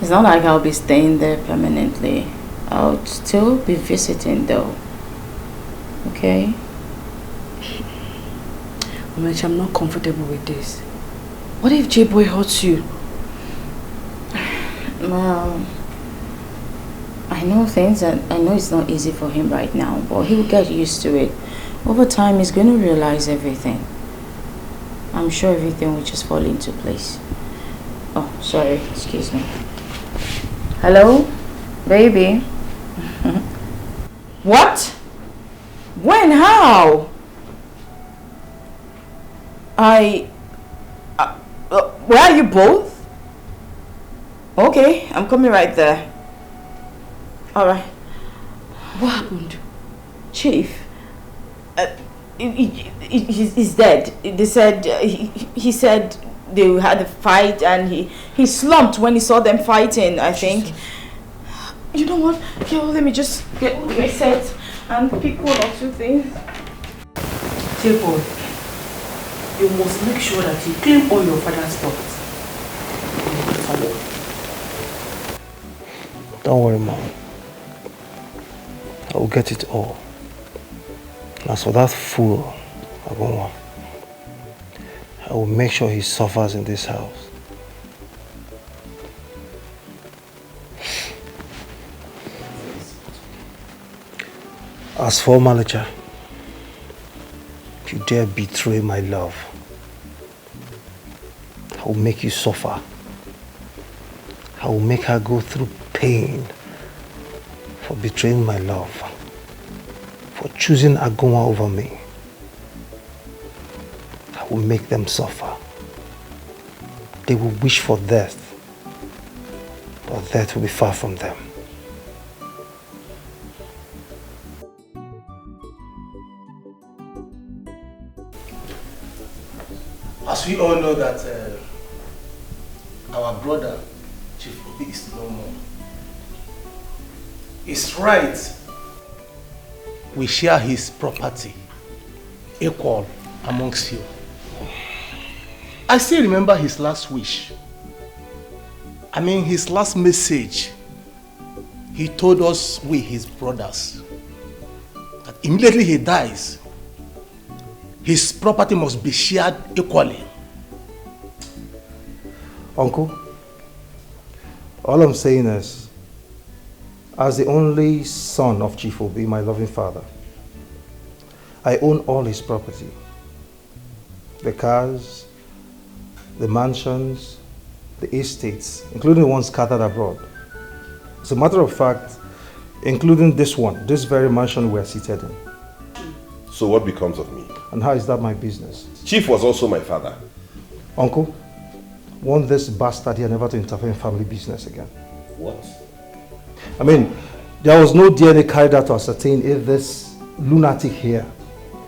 It's not like I'll be staying there permanently. I'll still be visiting though. Okay? Omecha, I'm not comfortable with this. What if J-Boy hurts you? Well, I know things and I know it's not easy for him right now, but he'll get used to it. Over time, he's going to realize everything. I'm sure everything will just fall into place. Oh, sorry. Excuse me. Hello? Baby? What? When? How? Where are you both? Okay, I'm coming right there. Alright. What happened? Chief, he's dead. They said, he said they had a fight and he slumped when he saw them fighting, I think. You know what? Here, let me just get reset and pick one or two things. J-Boy, you must make sure that you claim all your father's thoughts. Don't worry, Mom. I will get it all. As for that fool, Agoma, I will make sure he suffers in this house. As for Malicha, if you dare betray my love, I will make you suffer. I will make her go through pain for betraying my love, for choosing Agoma over me. I will make them suffer. They will wish for death, but death will be far from them. As we all know that our brother, Chief Obi, is no more. It's right we share his property equal amongst you. I still remember his last wish. I mean his last message. He told us, we his brothers, that immediately he dies, his property must be shared equally. Uncle, all I'm saying is, as the only son of Chief Obi, my loving father, I own all his property. The cars, the mansions, the estates, including the ones scattered abroad. As a matter of fact, including this one, this very mansion we are seated in. So what becomes of me? And how is that my business? Chief was also my father. Uncle, want this bastard here never to interfere in family business again. What? I mean, there was no DNA carried out to ascertain if this lunatic here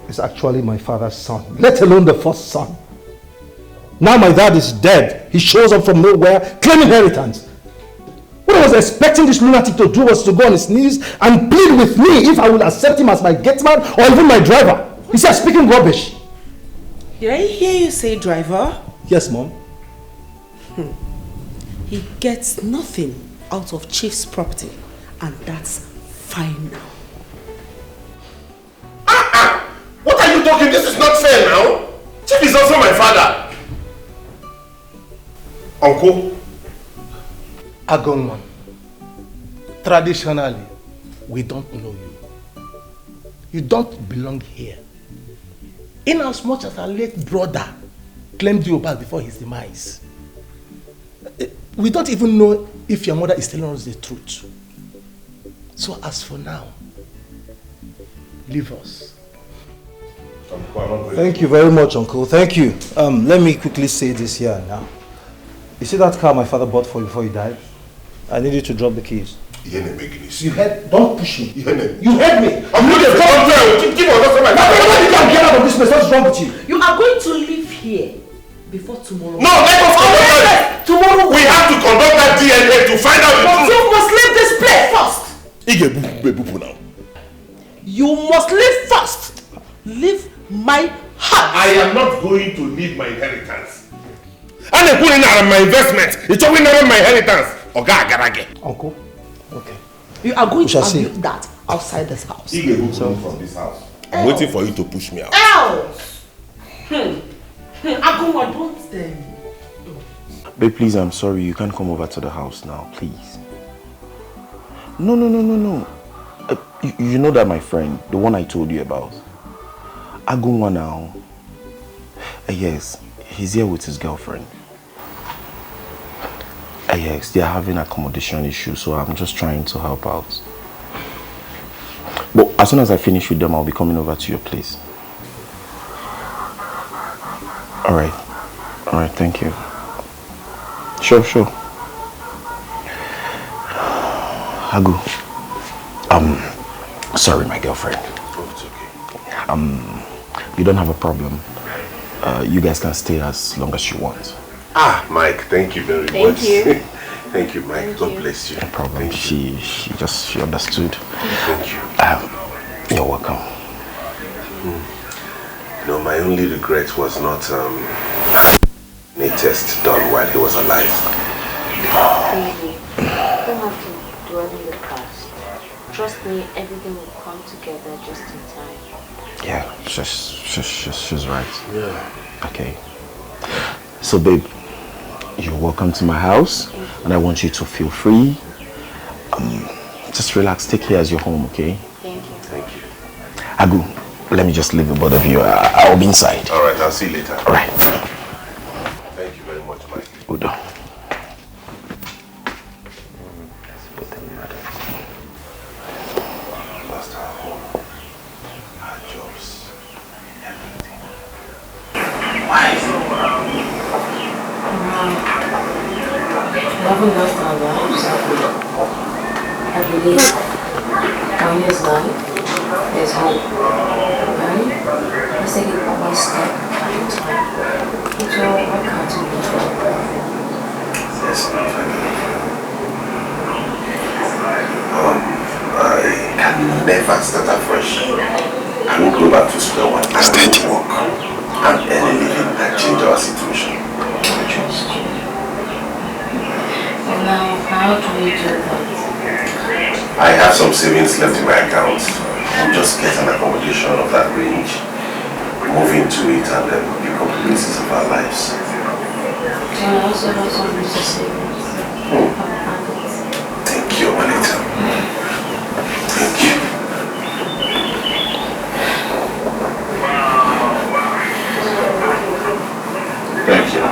is actually my father's son, let alone the first son. Now my dad is dead. He shows up from nowhere, claiming inheritance. What I was expecting this lunatic to do was to go on his knees and plead with me if I will accept him as my gateman or even my driver. He said, speaking rubbish. Did I hear you say driver? Yes, Mom. He gets nothing out of Chief's property, and that's fine now. What are you talking? This is not fair now. Chief is also my father. Uncle? Agoma, traditionally, we don't know you. You don't belong here. In as much as our late brother claimed you back before his demise, we don't even know if your mother is telling us the truth. So as for now, leave us. Thank you very much, Uncle. Thank you. Let me quickly say this here now. You see that car my father bought for you before he died? I need you to drop the keys. You heard? Don't push me. You heard me. I'm looking for something. Give us something. You can't get out of this place. What's wrong with you? You are going to leave here before tomorrow. No, let us conduct tomorrow. We have to conduct that DNA to find out the truth. You must leave this place first. Now. You must leave first. Leave my house. I am not going to leave my inheritance. And they pulling out of my investment. You're talking out of my inheritance. Uncle, okay. You are going to see argue that outside this house. You get moved from this house. I'm waiting for you to push me out. Else! Agunwa, don't stay. Babe, please, I'm sorry. You can't come over to the house now, please. No. You know that my friend, the one I told you about. Agunwa now. Yes, he's here with his girlfriend. Yes, they are having accommodation issues, so I'm just trying to help out. But as soon as I finish with them, I'll be coming over to your place. Alright, thank you. Sure. Agu. Sorry, my girlfriend. Oh, it's okay. You don't have a problem. You guys can stay as long as you want. Mike, thank you very much. Thank you. Thank you, Mike. God bless you. No problem. She understood. Thank you. You're welcome. No, my only regret was not a test done while he was alive. Baby, you don't have to dwell in the past. Trust me, everything will come together just in time. Yeah, she's right. Yeah. Okay. So, babe, you're welcome to my house, and I want you to feel free. Just relax. Take care as your home, okay? Thank you. Thank you. Agu, let me just leave the both of you. I'll be inside. All right, I'll see you later. All right. Thank you very much, Mike. Udo. Lost our home, our jobs, everything. Why? We haven't lost our lives, have we? I believe on his life, there's hope. Right? Let's take it one step at a time. It's all work out to be fair. Yes, I can never start afresh. I won't go back to square one. I will work and earn a living and change our situation. Trust you. And now, how do we do that? I have some savings left in my account. I'll just get an accommodation of that range, move into it, and then become the basis of our lives. And I also have some little savings. Thank you, Manita. Thank you. Thank you.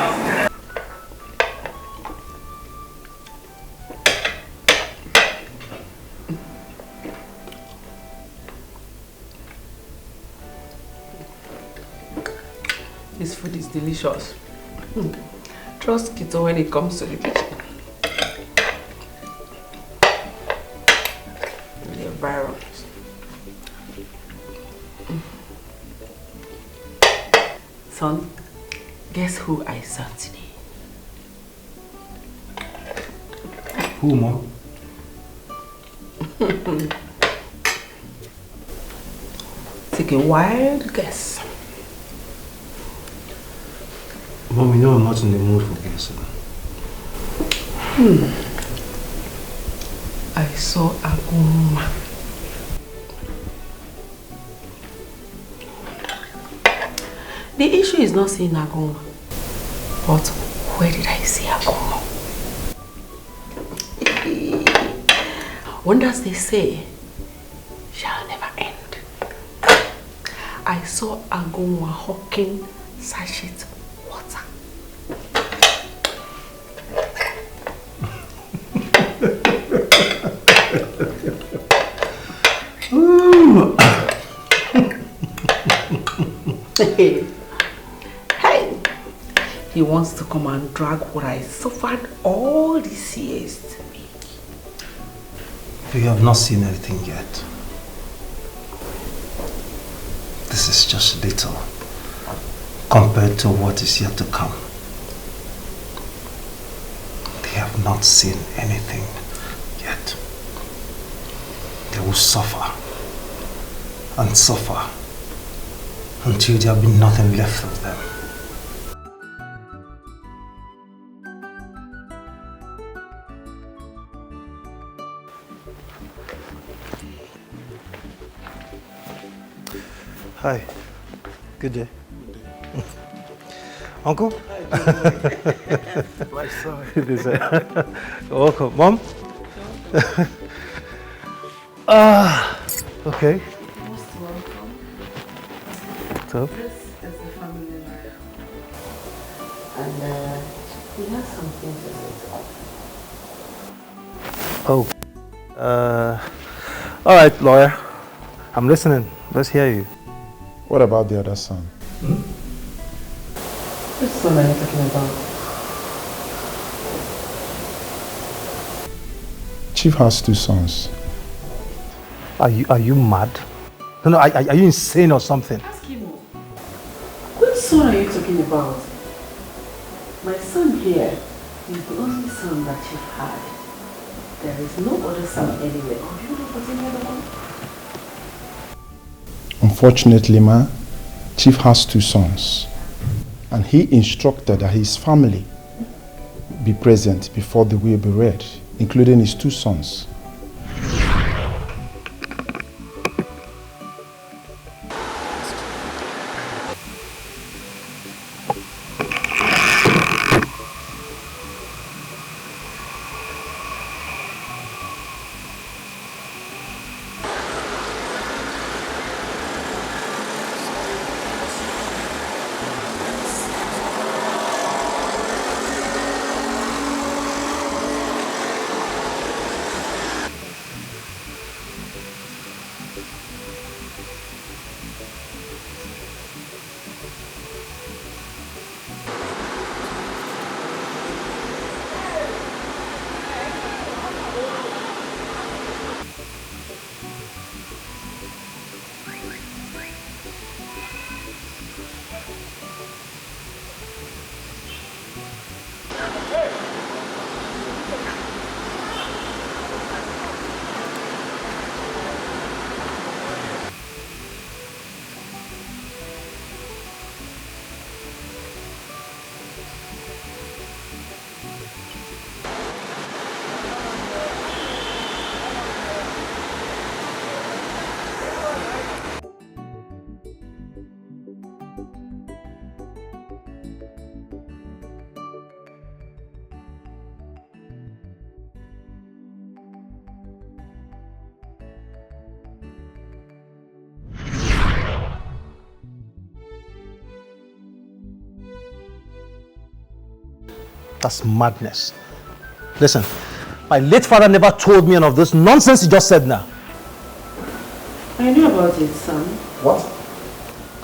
This food is delicious. Trust Kito when it comes to the kitchen. The virus. Son, guess who I saw today? Who, Mom? Take a wild guess. Mom, you know I'm not in the mood for guessing. I saw Aguma. The issue is not seeing Aguma, but where did I see Aguma? Wonders they say shall never end. I saw Aguma hawking sachet water. Hey, he wants to come and drag what I suffered all these years to me. You have not seen anything yet. This is just little compared to what is yet to come. They have not seen anything yet. They will suffer and suffer until there will be nothing left of them. Hi. Good day. Uncle? My son. Welcome. Mom? Okay. Most welcome. So? This is the family life. And we have something to say to us. Oh. All right, lawyer. I'm listening. Let's hear you. What about the other son? Which son are you talking about? Chief has 2 sons. Are you mad? No, are you insane or something? Ask him. Which son are you talking about? My son here is the only son that you've had. There is no other son anywhere. Or do you know what's any other one? Unfortunately, ma, Chief has 2 sons. And he instructed that his family be present before the will be read, including his 2 sons. That's madness. Listen, my late father never told me any of this nonsense you just said now. I knew about it, son. What?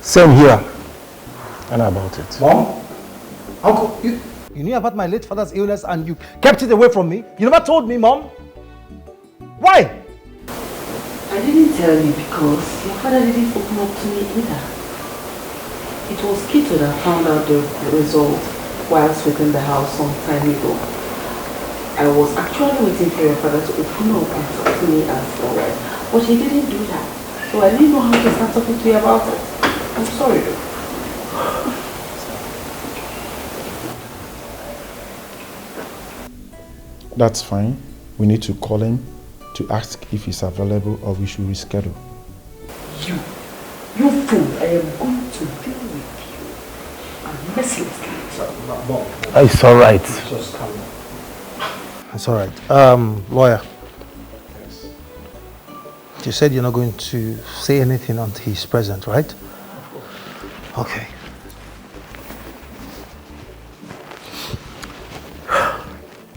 Same here. I know about it. Mom? Uncle, you knew about my late father's illness and you kept it away from me? You never told me, Mom? Why? I didn't tell you because your father didn't open up to me either. It was Kito that found out the result while sweeping the house some time ago. I was actually waiting for your father to open up and talk to me as the wife, but he didn't do that. So I didn't know how to start talking to you about it. I'm sorry though. That's fine. We need to call him to ask if he's available or we should reschedule. You fool, I am going to deal with you. I'm mercilessly. It's all right. Just calm down. It's all right. Lawyer. Yes. You said you're not going to say anything until he's present, right? Okay.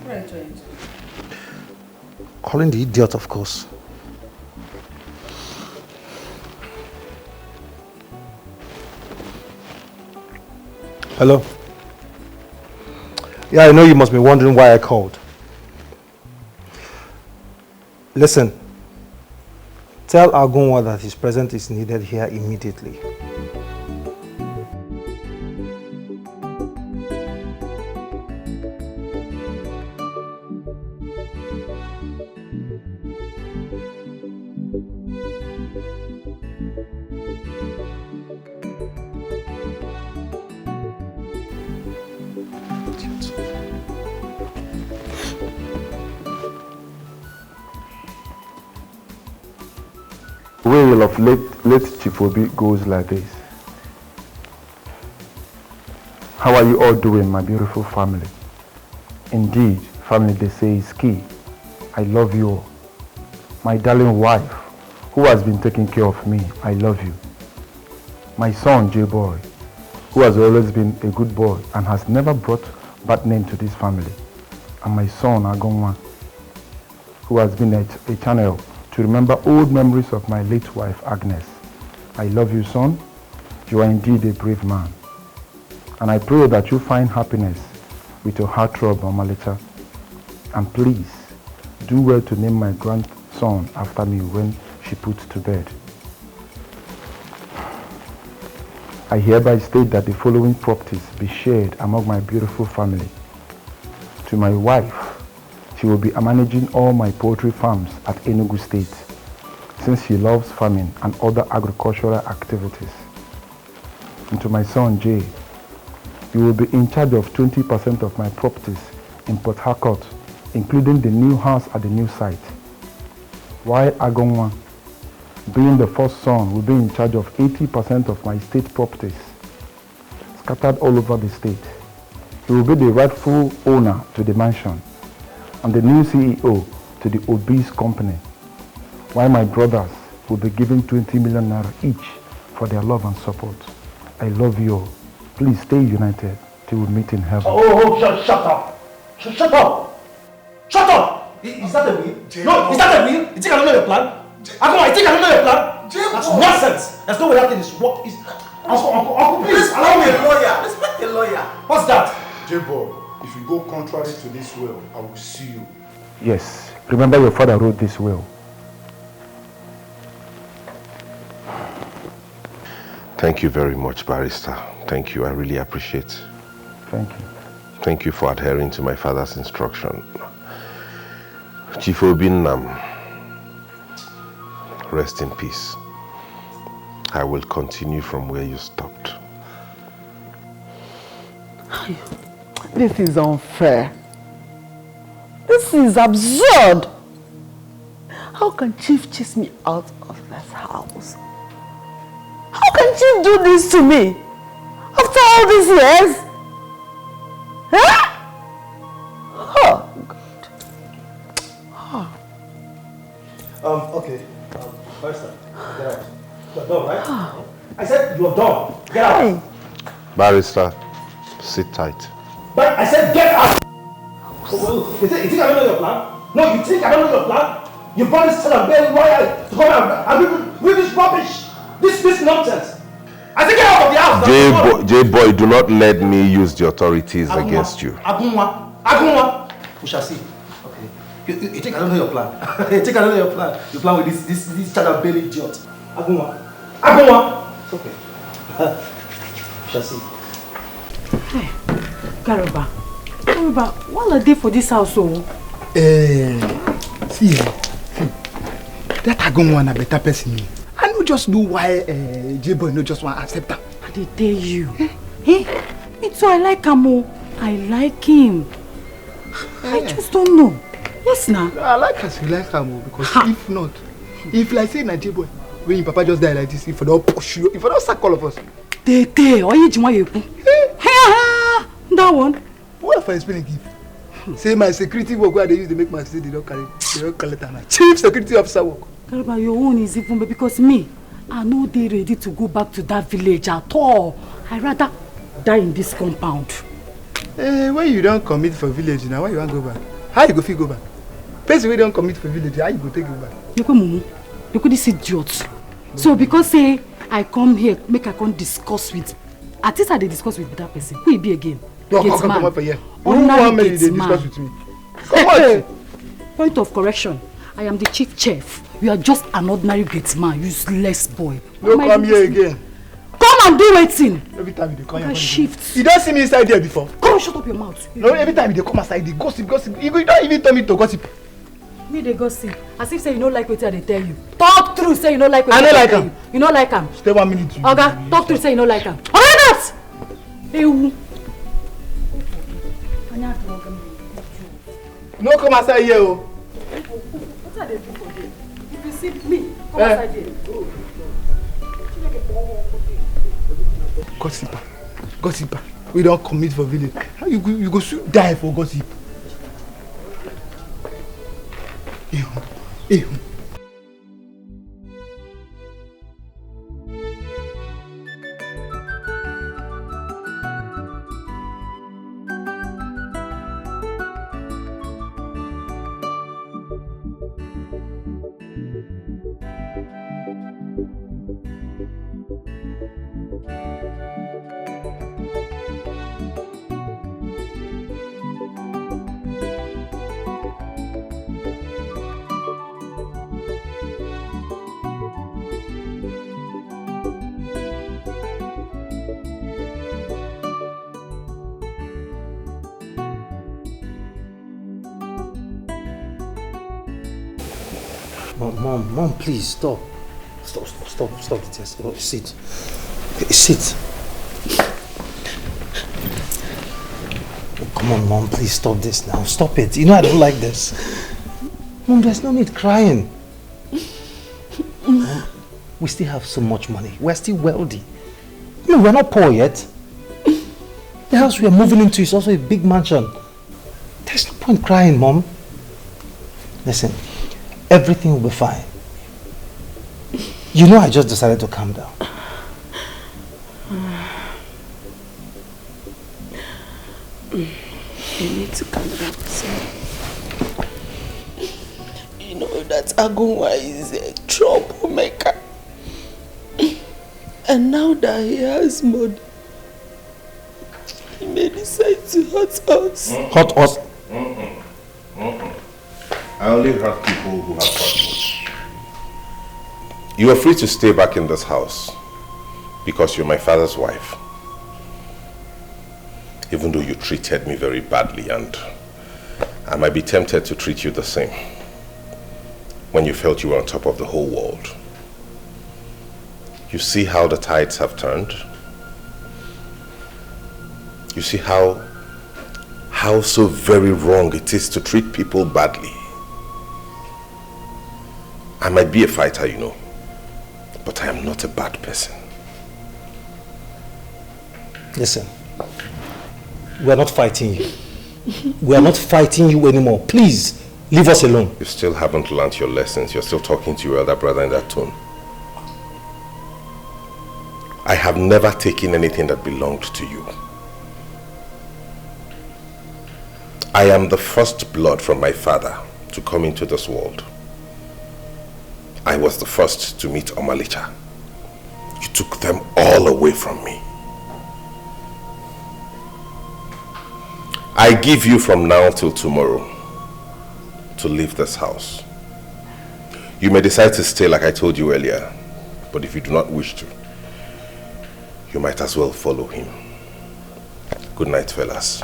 Right, right. Calling the idiot, of course. Hello? Yeah, I know you must be wondering why I called. Listen, tell Agunwa that his presence is needed here immediately. Wail of late Chief Obi goes like this. How are you all doing, my beautiful family? Indeed, family they say is key. I love you all. My darling wife, who has been taking care of me, I love you. My son, J-Boy, who has always been a good boy and has never brought bad name to this family. And my son, Agonwa, who has been a channel to remember old memories of my late wife, Agnes. I love you, son. You are indeed a brave man. And I pray that you find happiness with your heartthrob, Omalicha. And please, do well to name my grandson after me when she puts to bed. I hereby state that the following properties be shared among my beautiful family. To my wife, she will be managing all my poultry farms at Enugu State, since she loves farming and other agricultural activities. And to my son, Jay, you will be in charge of 20% of my properties in Port Harcourt, including the new house at the new site. While Agonwa, being the first son, will be in charge of 80% of my state properties, scattered all over the state. He will be the rightful owner to the mansion and the new CEO to the obese company, while my brothers will be given 20 million naira each for their love and support. I love you all. Please stay united till we meet in heaven. Oh, shut up! Shut up! Shut up! Is that a will? No, is that a will? You think I don't know your plan? I think I don't know your plan? That's nonsense! There's no way that thing is work. Uncle, please allow me. Respect a lawyer. Respect a lawyer. What's that? J-Boy, if you go contrary to this will, I will sue you. Yes, remember your father wrote this will. Thank you very much, Barrister. Thank you. I really appreciate. Thank you. Thank you for adhering to my father's instruction. Chief Obinam, rest in peace. I will continue from where you stopped. This is unfair. This is absurd. How can Chief chase me out of this house? How can Chief do this to me? After all these years? Huh? Oh, God. Oh. Okay. First get out. You're done, right? I said you're done. Get out. Barrister, sit tight. But I said get out. You think I don't know your plan? No, you think I don't know your plan? You brought this son of Mary Royal to come and read this rubbish. This nonsense. I think get out of the house. J-Boy, do not let me use the authorities against you. Agunwa. We shall see. Okay. You think I don't know your plan? You think I don't know your plan? You plan with this child of Bailey idiot. Agunwa. It's okay. We shall see. Hey, Garuba, what are they for this house? See, that Agunwa na better person. I don't just know why J-Boy no just want to accept her. I did tell you. Hey, me too, I like him. I like him. I just don't know. Yes, now. I like her, she like her because if not, if like say na J-Boy, when your papa just die like this, if I don't push you, if I don't sack all of us. That one. What if I explain give? Say my security work where they use to make my state, they don't collect her. Chief security officer work. Garba, your own is even because me, I know they ready to go back to that village at all. I rather die in this compound. When you don't commit for village now, why you want to go back? How you go fit go back? Person we don't commit for village, how you go take you back? You go mumu. You go this idiot. So because say I come here, make I come discuss with. At least I dey discuss with that person. Who he be again? Come up for here. Who want me to discuss with me? Come on. Point of correction. I am the chief chef. You are just an ordinary gate man, useless boy. No come here again. Come and do waiting. Every time you come here. Shift. You don't see me inside there before. Come shut up your mouth. No, every time you come outside, you gossip. You don't even tell me to gossip. Me they gossip. As if say you don't like what they tell you. Talk through, say you don't like what I they like tell him. you. You don't like him. Stay 1 minute. Okay, talk through, say you don't like him. Okay, that. No come outside here. What are they doing for you? If you see me. Come outside here. Gossiper. Gossiper. We don't commit for village. How you go soon die for gossip? Ew. Mom, please, stop the test. Oh, sit. Sit. Oh, come on, Mom, please stop this now. Stop it. You know I don't like this. Mom, there's no need crying. Mom, we still have so much money. We're still wealthy. No, we're not poor yet. The house we are moving into is also a big mansion. There's no point crying, Mom. Listen, everything will be fine. You know I just decided to calm down. You need to calm down, son. You know that Agunwa is a troublemaker. And now that he has money, he may decide to hurt us. Hurt us? I only hurt people who have hurt me. You are free to stay back in this house because you're my father's wife. Even though you treated me very badly, and I might be tempted to treat you the same when you felt you were on top of the whole world. You see how the tides have turned? You see how so very wrong it is to treat people badly. I might be a fighter, you know, but I am not a bad person. Listen, we are not fighting you. We are not fighting you anymore. Please, leave us alone. You still haven't learned your lessons. You're still talking to your elder brother in that tone. I have never taken anything that belonged to you. I am the first blood from my father to come into this world. I was the first to meet Omalicha. You took them all away from me. I give you from now till tomorrow to leave this house. You may decide to stay like I told you earlier, but if you do not wish to, you might as well follow him. Good night, fellas.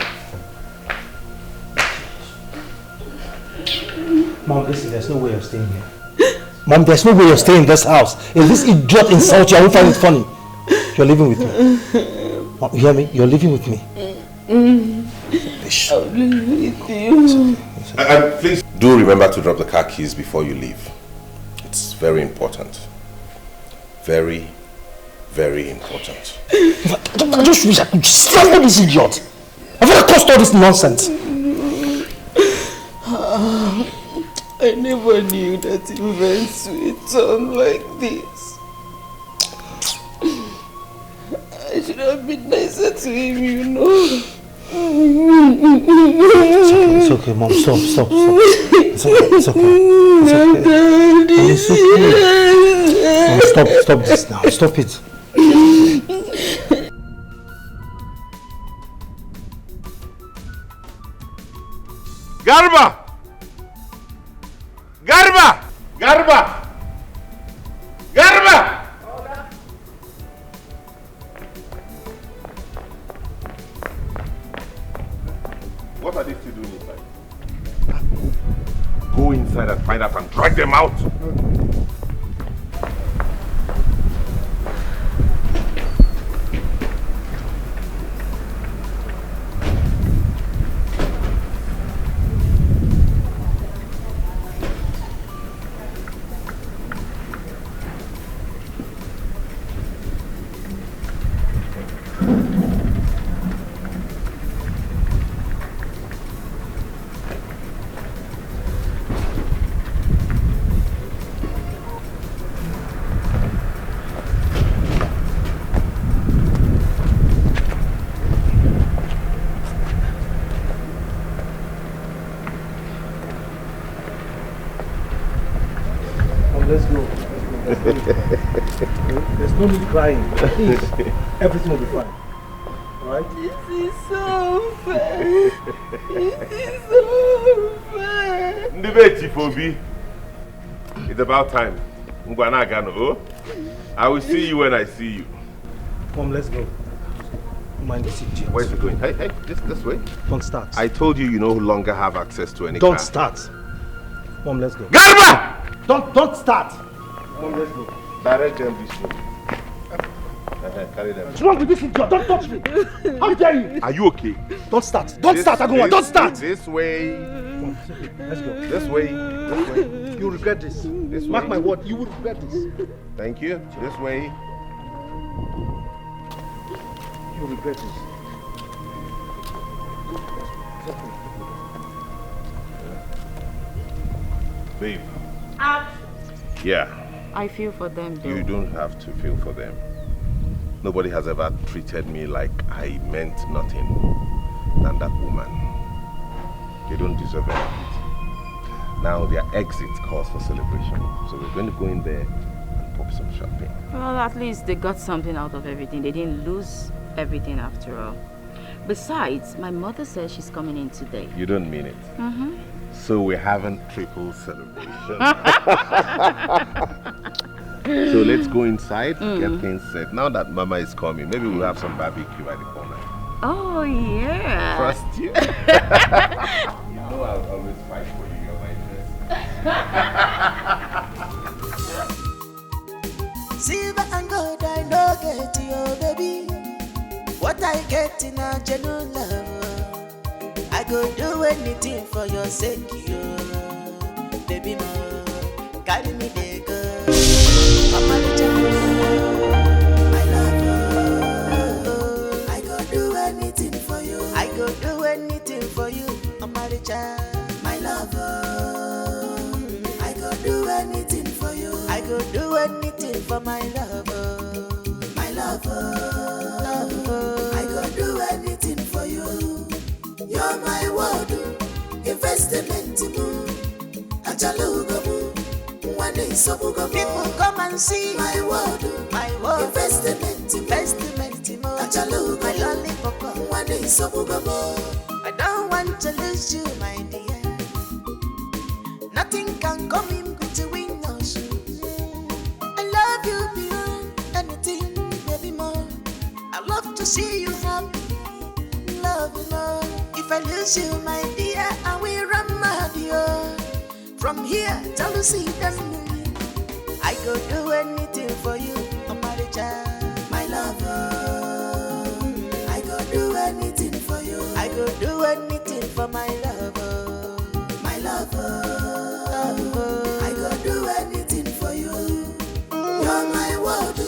Mom, listen, there's no way of staying here. Mom, there's no way you're staying in this house. If this idiot insults you, I won't find it funny. You're living with me. Mom, you hear me? You're living with me. I'll live with you. And please do remember to drop the car keys before you leave. It's very important. Very, very important. I just wish I could slap this idiot. I've never caused all this nonsense. I never knew that events would turn like this. I should have been nicer to him, you know. It's okay, Mom. Stop. It's okay. It's okay. Mom, stop this now. Stop it. Garba! What are they still doing inside? Go inside and find out and drag them out. Let's go. There's no need crying. Please. Everything will be fine. Alright? This is so unfair. This is so unfair. Ndebe Chifobi. It's about time. I will see you when I see you. Come, let's go. Mind the seat. Where's it going? Hey, this way. Don't start. I told you no longer have access to any Don't car. start. Mom, let's go. Garba! Don't start. Mom, let's go. Direct them this way. Carry them. What's wrong with this idiot? Don't touch me. How dare you? Are you okay? Don't start. Don't start, Agunwa. Don't start. This way. Let's go. This way. This way. You'll regret this. This Mark way. my word, you will regret this. Thank you. This way. You'll regret this. Babe. Yeah. I feel for them though. You don't have to feel for them. Nobody has ever treated me like I meant nothing than that woman. They don't deserve anything. Now their exit calls for celebration. So we're going to go in there and pop some champagne. Well, at least they got something out of everything. They didn't lose everything after all. Besides, my mother says she's coming in today. You don't mean it. Mm-hmm. So we're having triple celebration. So let's go inside, get things set. Now that Mama is coming, maybe we'll have some barbecue at the corner. Oh, yeah. Trust you. You know I'll always fight for you. You're my best. Silver and gold I no get you, baby. What I get in a genuine love, I go do anything for your sake, you, baby. More, carry me there, girl. My love, I go do anything for you. I go do anything for you, Amaricha. My love, I go do anything for you. I go do anything for my lover. My lover, I go do anything for you. You're my world, investment moon. Achalugamu, one day sobugamu. People come and see my world, investment moon. Achalugamu, my lollipop, one day sobugamu. I don't want to lose you, my dear. Nothing can come in between us. I love you beyond anything, baby more. I love to see you happy, love you more. If I lose you, my dear, I will run mad, yo. From here till you see them, I go do anything for you, Amaricha, my lover. I go do anything for you. I go do anything for my lover, my lover. I go do anything for you. You're my world,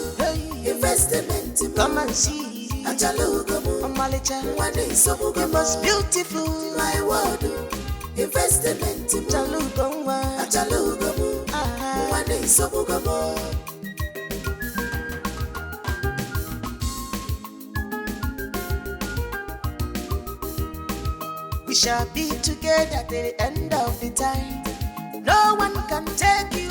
investment. Come and see. Achalugamu, Amalicha, one day so you most beautiful. My world, investment. Achalugamu, one day so we shall be together at the end of the time. No one can take you